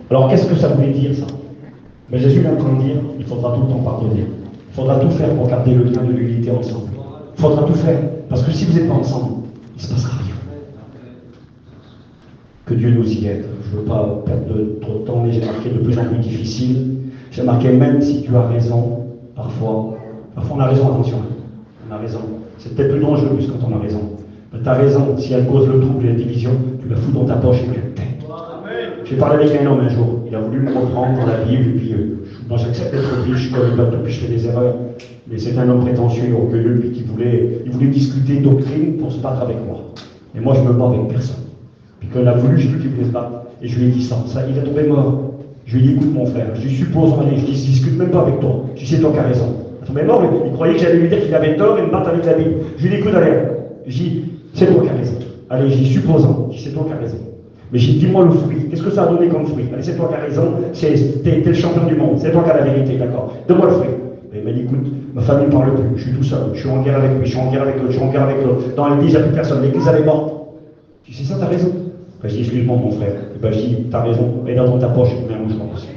Alors qu'est-ce que ça voulait dire ça? Mais Jésus est en train de dire, il faudra tout le temps pardonner. Il faudra tout faire pour garder le lien de l'unité ensemble. Il faudra tout faire, parce que si vous n'êtes pas ensemble, il ne se passera rien. Que Dieu nous y aide. Je ne veux pas perdre trop de temps, mais j'ai marqué de plus en plus difficile. J'ai marqué même si tu as raison, parfois on a raison, attention, on a raison. C'est peut-être plus dangereux plus quand on a raison. Mais tu as raison, si elle cause le trouble et la division, tu la fous dans ta poche et tu la tête. J'ai parlé avec un homme un jour, il a voulu me reprendre dans la Bible, et puis moi j'accepte d'être riche, je connais pas tout, puis je fais des erreurs. Mais c'est un homme prétentieux et orgueilleux, puis qui voulait discuter doctrine pour se battre avec moi. Et moi je me bats avec personne. Puis quand il a voulu, j'ai vu qu'il voulait se battre. Et je lui ai dit ça, il est tombé mort. Je lui ai dit, écoute mon frère, je suppose, allez, je discute même pas avec toi. Je dis, c'est toi qui as raison. Il est tombé mort, il croyait que j'allais lui dire qu'il avait tort et me battre avec la Bible. Je lui ai dit, écoute, allez, je dis, c'est toi qui as raison. Allez, j'y supposons, je dis, c'est toi qui as raison. Mais j'ai dit, dis-moi le fruit, qu'est-ce que ça a donné comme fruit? Allez, c'est toi qui as raison, t'es le champion du monde, c'est toi qui as la vérité, d'accord? Donne-moi le fruit. Et il m'a dit, écoute, ma famille ne parle plus, je suis tout seul, je suis en guerre avec lui, je suis en guerre avec l'autre, je suis en guerre avec l'autre. Dans l'église, il n'y a plus personne, l'église elle est morte. Je dis, c'est ça, t'as raison. Ben, je dis, excuse-moi mon frère. Et ben, je dis, t'as raison, mets dans ta poche et mets un mouchoir aussi.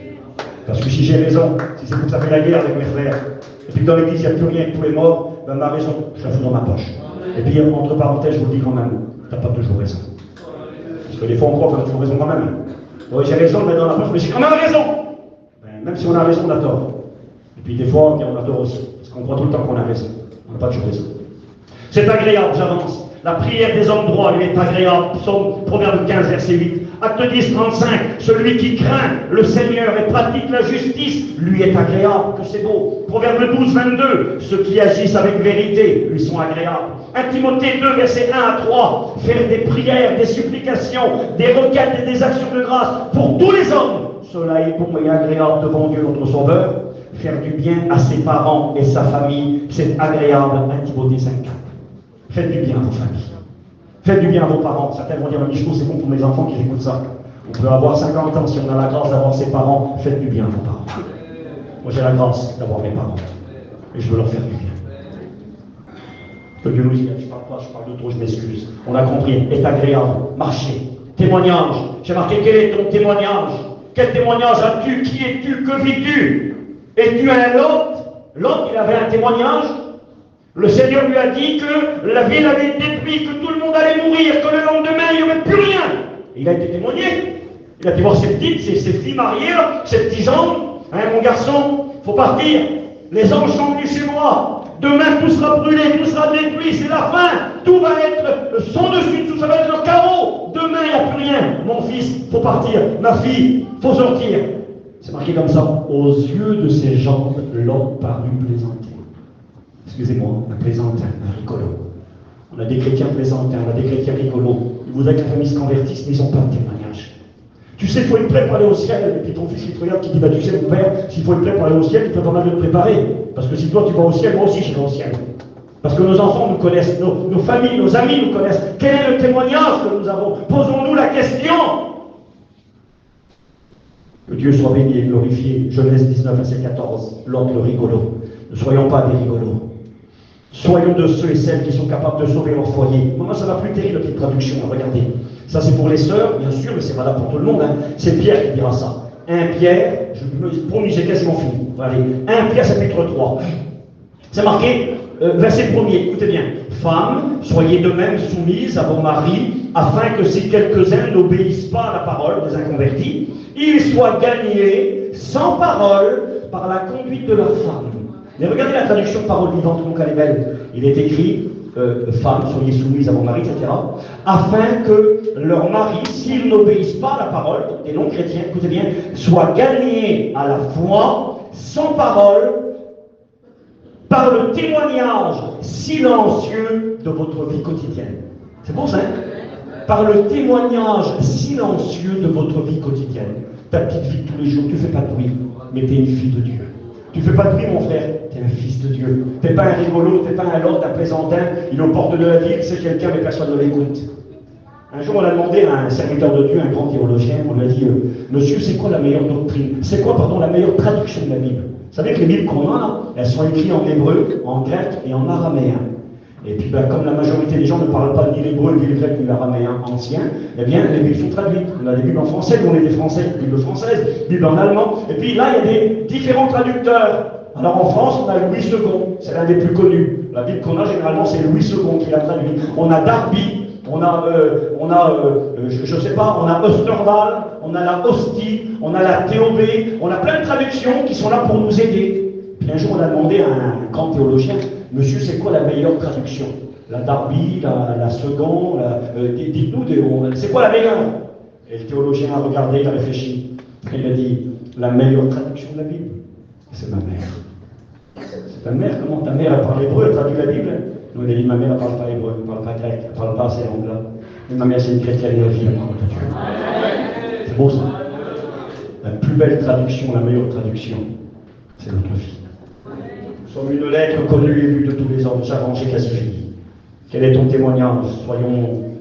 Parce que si j'ai raison, si c'est pour ça fait la guerre avec mes frères, et puis dans l'église il n'y a plus rien, tout est mort, ben ma raison, je la fous dans ma poche. Et puis entre parenthèses, je vous le dis quand même, t'as pas toujours raison. Parce que des fois on croit qu'on a toujours raison quand même. Oui, j'ai raison de mettre dans la poche, mais j'ai quand même raison. Ben, même si on a raison, on a tort. Et puis des fois, on a tort aussi, parce qu'on croit tout le temps qu'on a raison. On n'a pas toujours raison. C'est agréable, j'avance. La prière des hommes droits lui est agréable. Psaume, Proverbe 15, verset 8. Acte 10, 35. Celui qui craint le Seigneur et pratique la justice, lui est agréable. Que c'est beau. Proverbe 12, 22. Ceux qui agissent avec vérité lui sont agréables. 1 Timothée 2, verset 1 à 3. Faire des prières, des supplications, des requêtes et des actions de grâce pour tous les hommes. Cela est bon et agréable devant Dieu notre Sauveur. Faire du bien à ses parents et sa famille, c'est agréable. 1 Timothée 5, 4. Faites du bien à vos familles. Faites du bien à vos parents. Certains vont dire, Michou, c'est bon pour mes enfants qui écoutent ça. On peut avoir 50 ans si on a la grâce d'avoir ses parents. Faites du bien à vos parents. Moi, j'ai la grâce d'avoir mes parents. Et je veux leur faire du bien. Que Dieu nous y aide. Je parle pas, je parle de trop, je m'excuse. On a compris. Est agréable. Marcher. Témoignage. J'ai marqué, quel est ton témoignage? Quel témoignage as-tu? Qui es-tu? Que vis-tu? Es-tu un Lot? Lot, il avait un témoignage. Le Seigneur lui a dit que la ville avait été détruite, que tout le monde allait mourir, que le lendemain, il n'y aurait plus rien. Et il a été témoigné. Il a été voir ses petites, ses filles mariées, ses petits-enfants. Hein, mon garçon, il faut partir. Les anges sont venus chez moi. Demain, tout sera brûlé, tout sera détruit, c'est la fin. Tout va être sans dessus, tout ça va être le chaos. Demain, il n'y a plus rien. Mon fils, il faut partir. Ma fille, il faut sortir. C'est marqué comme ça. Aux yeux de ces gens, l'homme parut plaisanter. Excusez-moi, un plaisantin, un rigolo. On a des chrétiens plaisantins, on a des chrétiens rigolos. Ils voudraient que la famille se convertisse, mais ils n'ont pas de témoignage. Tu sais, il faut être prêt pour aller au ciel. Et puis ton fils qui te regarde, qui dit, bah tu sais mon père, s'il faut être prêt pour aller au ciel, il peut pas mal de te préparer. Parce que si toi tu vas au ciel, moi aussi je vais au ciel. Parce que nos enfants nous connaissent, nos familles, nos amis nous connaissent. Quel est le témoignage que nous avons? Posons-nous la question. Que Dieu soit béni et glorifié. Genèse 19, verset 14. L'autre, le rigolo. Ne soyons pas des rigolos. Soyons de ceux et celles qui sont capables de sauver leur foyer. Moi, ça va plus terrible, la petite traduction. Regardez. Ça, c'est pour les sœurs, bien sûr, mais c'est valable pour tout le monde. Hein. C'est Pierre qui dira ça. 1 Pierre, promis, j'ai quasiment fini. Allez. 1 Pierre, chapitre 3. C'est marqué, verset 1er, écoutez bien. Femmes, soyez de même soumises à vos maris, afin que si quelques-uns n'obéissent pas à la parole des inconvertis, ils soient gagnés sans parole par la conduite de leur femme. Mais regardez la traduction parole vivante, donc elle est belle. Il est écrit, femmes, soyez soumises à vos maris, etc., afin que leur mari, s'ils n'obéissent pas à la parole, des non-chrétiens, écoutez bien, soient gagnés à la foi, sans parole, par le témoignage silencieux de votre vie quotidienne. C'est bon ça, hein? Par le témoignage silencieux de votre vie quotidienne. Ta petite vie de tous les jours, tu ne fais pas de bruit, mais tu es une fille de Dieu. Tu ne fais pas de bruit, mon frère, tu es un fils de Dieu. Tu n'es pas un rigolo, tu n'es pas un lord, un plaisantin, il est aux portes de la ville, c'est quelqu'un, mais personne ne l'écoute. Un jour, on a demandé à un serviteur de Dieu, un grand théologien, on lui a dit, monsieur, c'est quoi la meilleure doctrine? C'est quoi, pardon, la meilleure traduction de la Bible? Vous savez que les Bibles qu'on a, là, elles sont écrites en hébreu, en grec et en araméen. Et puis, comme la majorité des gens ne parlent pas ni l'hébreu, ni le grec, ni l'araméen ancien, eh bien, les Bibles sont traduites. On a des Bibles en français, nous on est des Français, Bible française, Bible en allemand. Et puis là, il y a des différents traducteurs. Alors en France, on a Louis II, c'est l'un des plus connus. La Bible qu'on a, généralement, c'est Louis II qui l'a traduit. On a Darby, on a Osterwald, on a la Hostie, on a la TOB, on a plein de traductions qui sont là pour nous aider. Puis un jour, on a demandé à un grand théologien, monsieur, c'est quoi la meilleure traduction? La Darby, la Second, dites-nous, c'est quoi la meilleure? Et le théologien a regardé, il a réfléchi. Il a dit, la meilleure traduction de la Bible, c'est ma mère. C'est ta mère, comment? Ta mère, elle parle hébreu, elle traduit la Bible? Nous, on a dit, ma mère, elle ne parle pas hébreu, elle ne parle pas grec, elle ne parle pas ces langues-là. Mais ma mère, c'est une chrétienne, elle vit la parole de Dieu. C'est beau ça. La plus belle traduction, la meilleure traduction, c'est notre vie. Nous sommes une lettre connue et lue de tous les hommes, s'arranger quasi fini. Quel est ton témoignage?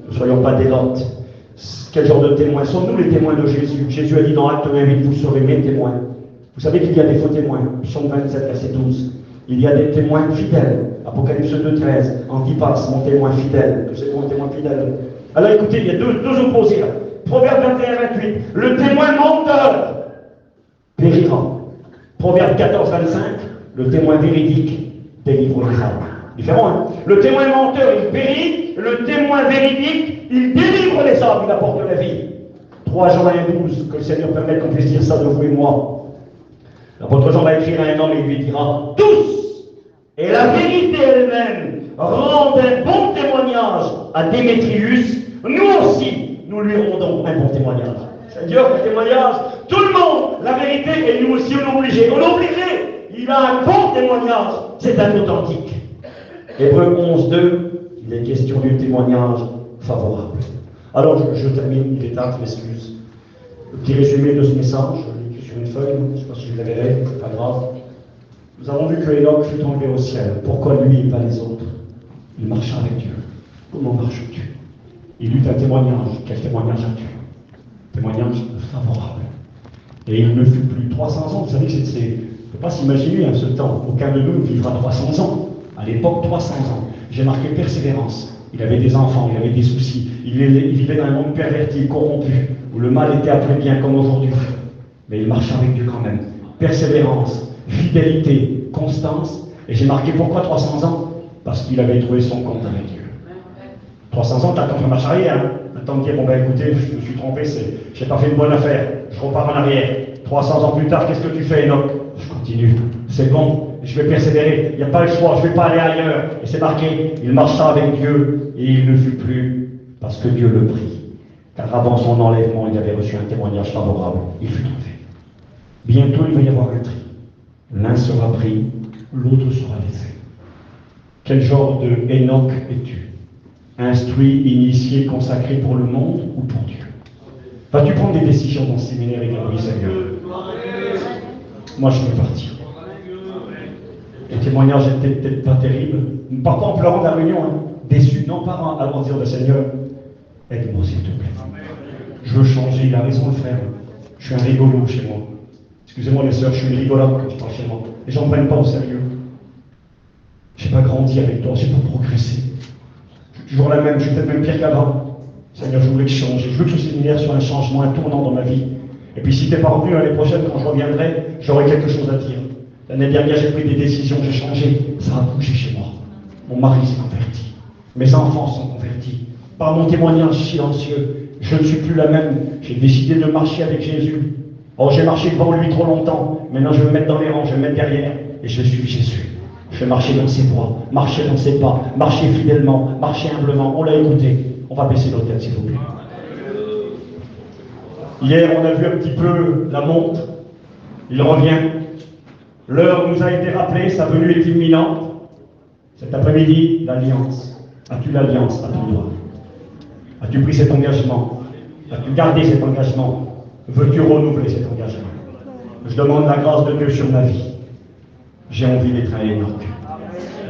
Ne soyons pas délotes. Quel genre de témoins? Sommes-nous les témoins de Jésus? Jésus a dit dans Acte 28, vous serez mes témoins. Vous savez qu'il y a des faux témoins. Psaume 27, verset 12. Il y a des témoins fidèles. Apocalypse 2, 13. Antipas, mon témoin fidèle. Tu sais quoi, un témoin fidèle? Alors écoutez, il y a deux opposés là. Proverbe 21, 28. Le témoin menteur périra. Proverbe 14, 25. Le témoin véridique délivre les âmes. Différent, hein? Le témoin menteur, il périt. Le témoin véridique, il délivre les âmes, il apporte la vie. 3 Jean 1, 12. Que le Seigneur permette qu'on puisse dire ça de vous et moi. L'apôtre Jean va écrire à un homme et lui dira, tous, et la vérité elle-même, rendent un bon témoignage à Démétrius, nous aussi, nous lui rendons un bon témoignage. Seigneur, le témoignage, tout le monde, la vérité, et nous aussi on est obligés. On est obligés. Il a un bon témoignage, c'est un authentique. Hébreux 11, 2, il est question du témoignage favorable. Alors je termine, il est tard, je m'excuse. Le petit résumé de ce message, je l'ai écrit sur une feuille, je ne sais pas si je la verrai, c'est pas grave. Nous avons vu que Enoch fut enlevé au ciel. Pourquoi lui et pas les autres? Il marcha avec Dieu. Comment marches-tu? Il eut un témoignage. Quel témoignage as-tu? Témoignage favorable. Et il ne fut plus 300 ans. Vous savez, il ne faut pas s'imaginer ce temps. Aucun de nous vivra 300 ans. À l'époque, 300 ans. J'ai marqué persévérance. Il avait des enfants, il avait des soucis. Il vivait dans un monde perverti, corrompu, où le mal était appelé bien comme aujourd'hui. Mais il marchait avec Dieu quand même. Persévérance, fidélité, constance. Et j'ai marqué pourquoi 300 ans? Parce qu'il avait trouvé son compte avec Dieu. 300 ans, t'attends de marche arrière. Hein? Attends de dire, bon ben écoutez, je me suis trompé, j'ai pas fait une bonne affaire. Je repars en arrière. 300 ans plus tard, qu'est-ce que tu fais, Enoch? Je continue. C'est bon, je vais persévérer. Il n'y a pas le choix, je ne vais pas aller ailleurs. Et c'est marqué, il marcha avec Dieu et il ne fut plus parce que Dieu le prit. Car avant son enlèvement, il avait reçu un témoignage favorable. Il fut enlevé. Bientôt, il va y avoir un tri. L'un sera pris, l'autre sera laissé. Quel genre de Enoch es-tu? Instruit, initié, consacré pour le monde ou pour Dieu? Vas-tu prendre des décisions dans ce séminaire et dire oui, Seigneur? Moi, je vais partir. Le témoignage n'était peut-être pas terrible. Parfois en pleurant de la réunion, hein, déçu, non pas en disant le Seigneur, aide-moi s'il te plaît. Je veux changer, il a raison le frère. Je suis un rigolo chez moi. Excusez-moi les sœurs, je suis une rigolote quand je parle chez moi. Les gens ne prennent pas au sérieux. Je n'ai pas grandi avec toi, je n'ai pas progressé. Je suis toujours la même, je suis peut-être même pire qu'avant. Seigneur, je voulais changer. Je veux que ce séminaire soit un changement, un tournant dans ma vie. Et puis si tu n'es pas revenu l'année prochaine, quand je reviendrai, j'aurai quelque chose à dire. L'année dernière, j'ai pris des décisions, j'ai changé. Ça a bougé chez moi. Mon mari s'est converti. Mes enfants sont convertis. Par mon témoignage silencieux, je ne suis plus la même. J'ai décidé de marcher avec Jésus. Oh, j'ai marché devant lui trop longtemps. Maintenant, je vais me mettre dans les rangs, je vais me mettre derrière. Et je suis Jésus. Je fais marcher dans ses voies, marcher dans ses pas, marcher fidèlement, marcher humblement. On l'a écouté. On va baisser nos têtes, s'il vous plaît. Hier, on a vu un petit peu la montre. Il revient. L'heure nous a été rappelée, sa venue est imminente. Cet après-midi, l'alliance. As-tu l'alliance à ton doigt? As-tu pris cet engagement? As-tu gardé cet engagement? Veux-tu renouveler cet engagement? Je demande la grâce de Dieu sur ma vie. J'ai envie d'être un Enoch.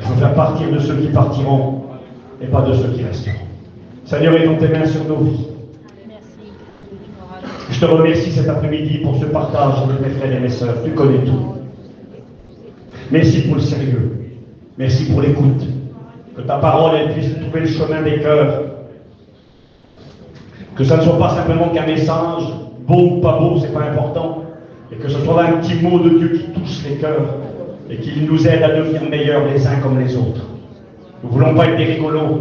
Je veux faire partir de ceux qui partiront et pas de ceux qui resteront. Seigneur, étends tes mains sur nos vies. Je te remercie cet après-midi pour ce partage avec mes frères et mes sœurs. Tu connais tout. Merci pour le sérieux. Merci pour l'écoute. Que ta parole elle puisse trouver le chemin des cœurs. Que ça ne soit pas simplement qu'un message, beau ou pas beau, c'est pas important. Et que ce soit un petit mot de Dieu qui touche les cœurs et qui nous aide à devenir meilleurs les uns comme les autres. Nous ne voulons pas être des rigolos.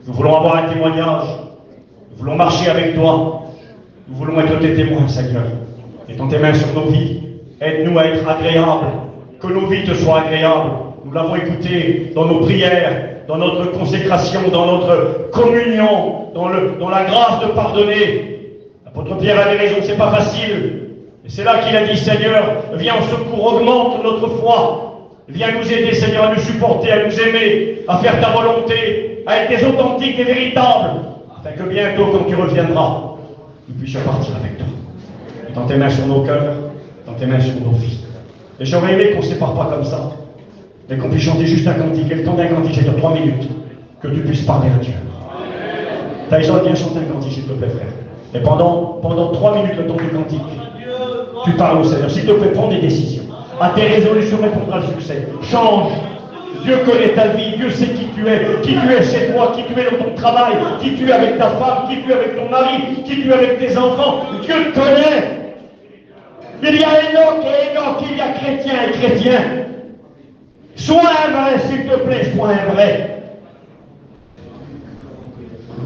Nous voulons avoir un témoignage. Nous voulons marcher avec toi. Nous voulons être tes témoins, Seigneur. Étends tes mains sur nos vies. Aide-nous à être agréables. Que nos vies te soient agréables. Nous l'avons écouté dans nos prières, dans notre consécration, dans notre communion, dans la grâce de pardonner. L'apôtre Pierre avait raison, c'est pas facile. Et c'est là qu'il a dit, Seigneur, viens au secours, augmente notre foi. Viens nous aider, Seigneur, à nous supporter, à nous aimer, à faire ta volonté, à être des authentiques, des véritables, afin que bientôt, quand tu reviendras, nous puissions partir avec toi. Dans tes mains sur nos cœurs, dans tes mains sur nos vies. Et j'aurais aimé qu'on ne se sépare pas comme ça, mais qu'on puisse chanter juste un cantique. Et le temps d'un cantique, c'est de 3 minutes, que tu puisses parler à Dieu. Taïsa, viens chanter un cantique, s'il te plaît, frère. Et pendant 3 minutes, le temps du cantique, tu parles au Seigneur. S'il te plaît, prends des décisions. À tes résolutions répondra le succès. Change. Dieu connaît ta vie. Dieu sait qui tu es chez toi, qui tu es dans ton travail, qui tu es avec ta femme, qui tu es avec ton mari, qui tu es avec tes enfants. Dieu te connaît. Il y a Enoch et Enoch, il y a chrétien et chrétien. Sois un vrai, s'il te plaît, sois un vrai.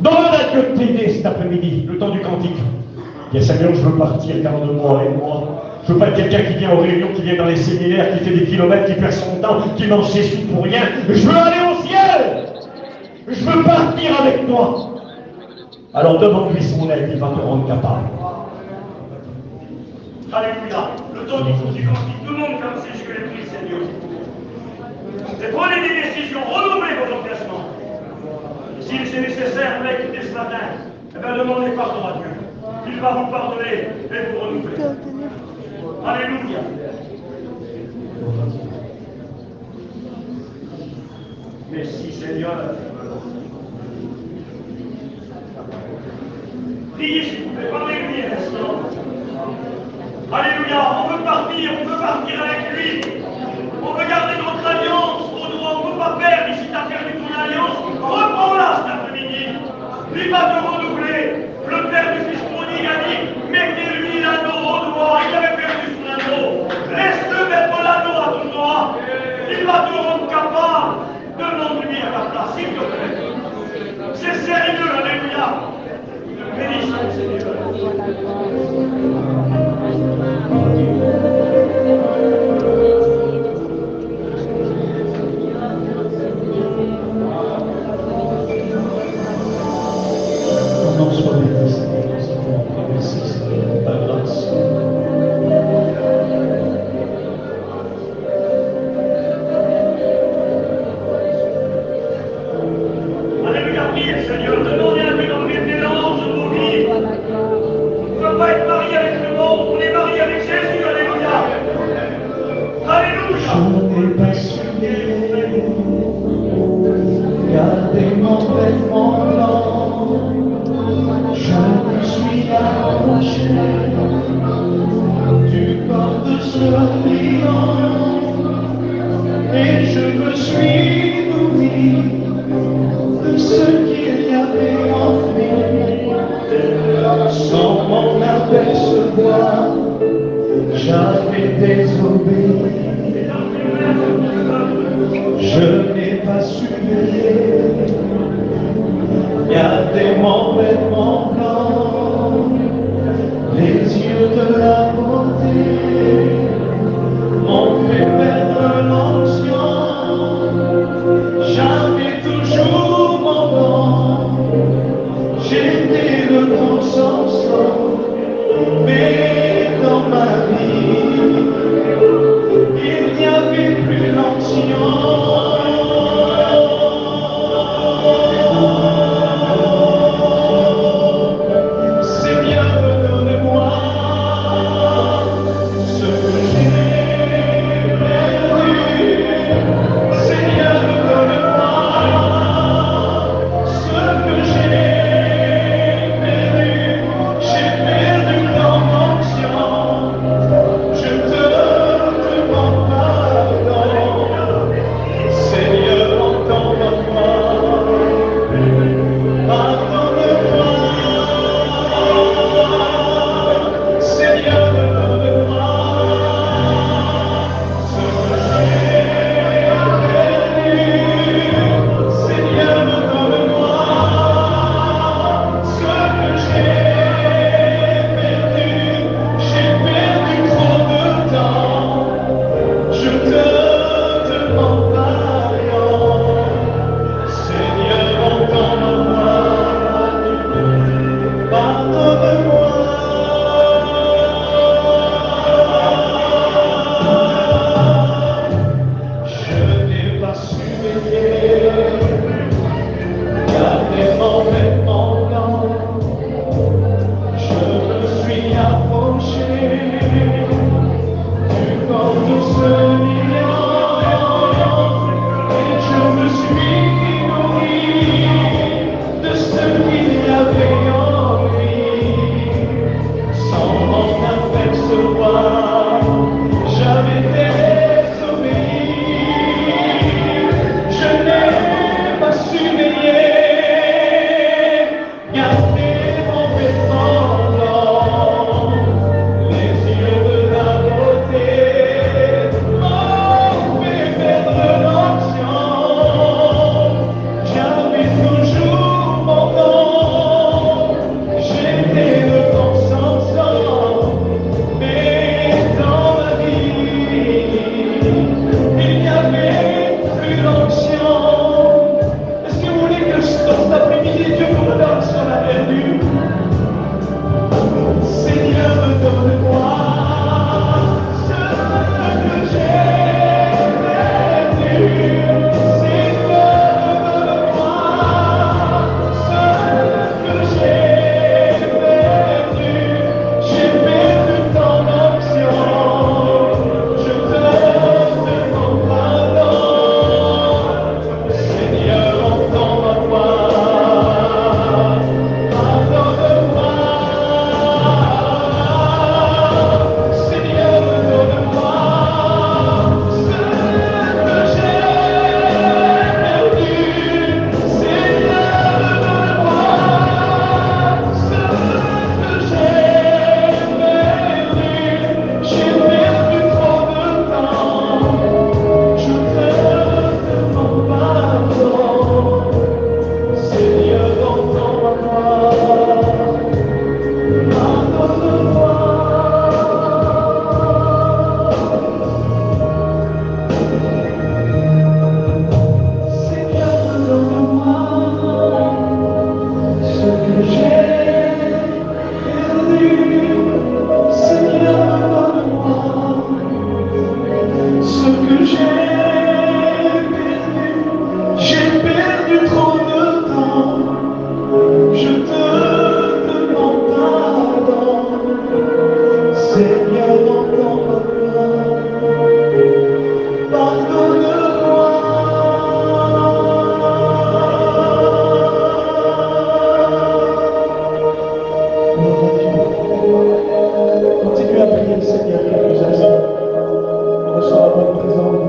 Demande à Dieu de t'aider cet après-midi, le temps du cantique. Dis, Seigneur, je veux partir, garde-moi et moi. Je veux pas être quelqu'un qui vient aux réunions, qui vient dans les séminaires, qui fait des kilomètres, qui perd son temps, qui mange ses sous pour rien. Je veux aller au ciel. Je veux partir avec toi. Alors demande-lui son aide, il va te rendre capable. Alléluia. Le temps du cantique, tout le monde comme si je l'ai pris, Seigneur. Et prenez des décisions, renouvelez vos engagements. S'il c'est nécessaire, vous écouté ce matin, eh bien demandez pardon à Dieu. Il va vous pardonner et vous renouveler. Alléluia. Merci Seigneur. Priez s'il vous plaît, parlez-lui un instant. Alléluia, on veut partir avec lui. On veut garder notre alliance au droit, on ne peut pas perdre. Si tu as perdu ton alliance, reprends-la cet après-midi. Lui va te renouveler. Le Père du Fils prodigue a dit, mettez-lui l'anneau au doigt. Il avait perdu son anneau. Laisse-le mettre l'anneau à ton doigt. Il va te rendre capable. Demande-lui à ta place, s'il te plaît. C'est sérieux, alléluia. Bénissons, Seigneur. Ton nom soit béni, Seigneur. Nous avons pris merci, Seigneur, ta grâce. Alléluia, priez, Seigneur. Demandez à Dieu d'enlever le mélange de vos vies. On ne peut pas être marié avec le monde, on est marié avec Jésus, alléluia. Alléluia. Je n'ai pas su garder mon vêtement blanc. Je me suis approché du corps de ce client et je me suis nourri de ce qu'il y avait en lui. Sans m'en apercevoir, j'avais désobéi. Je n'ai pas su garder mon vêtement blanc, les yeux de la beauté m'ont fait perdre l'onction. votre présence.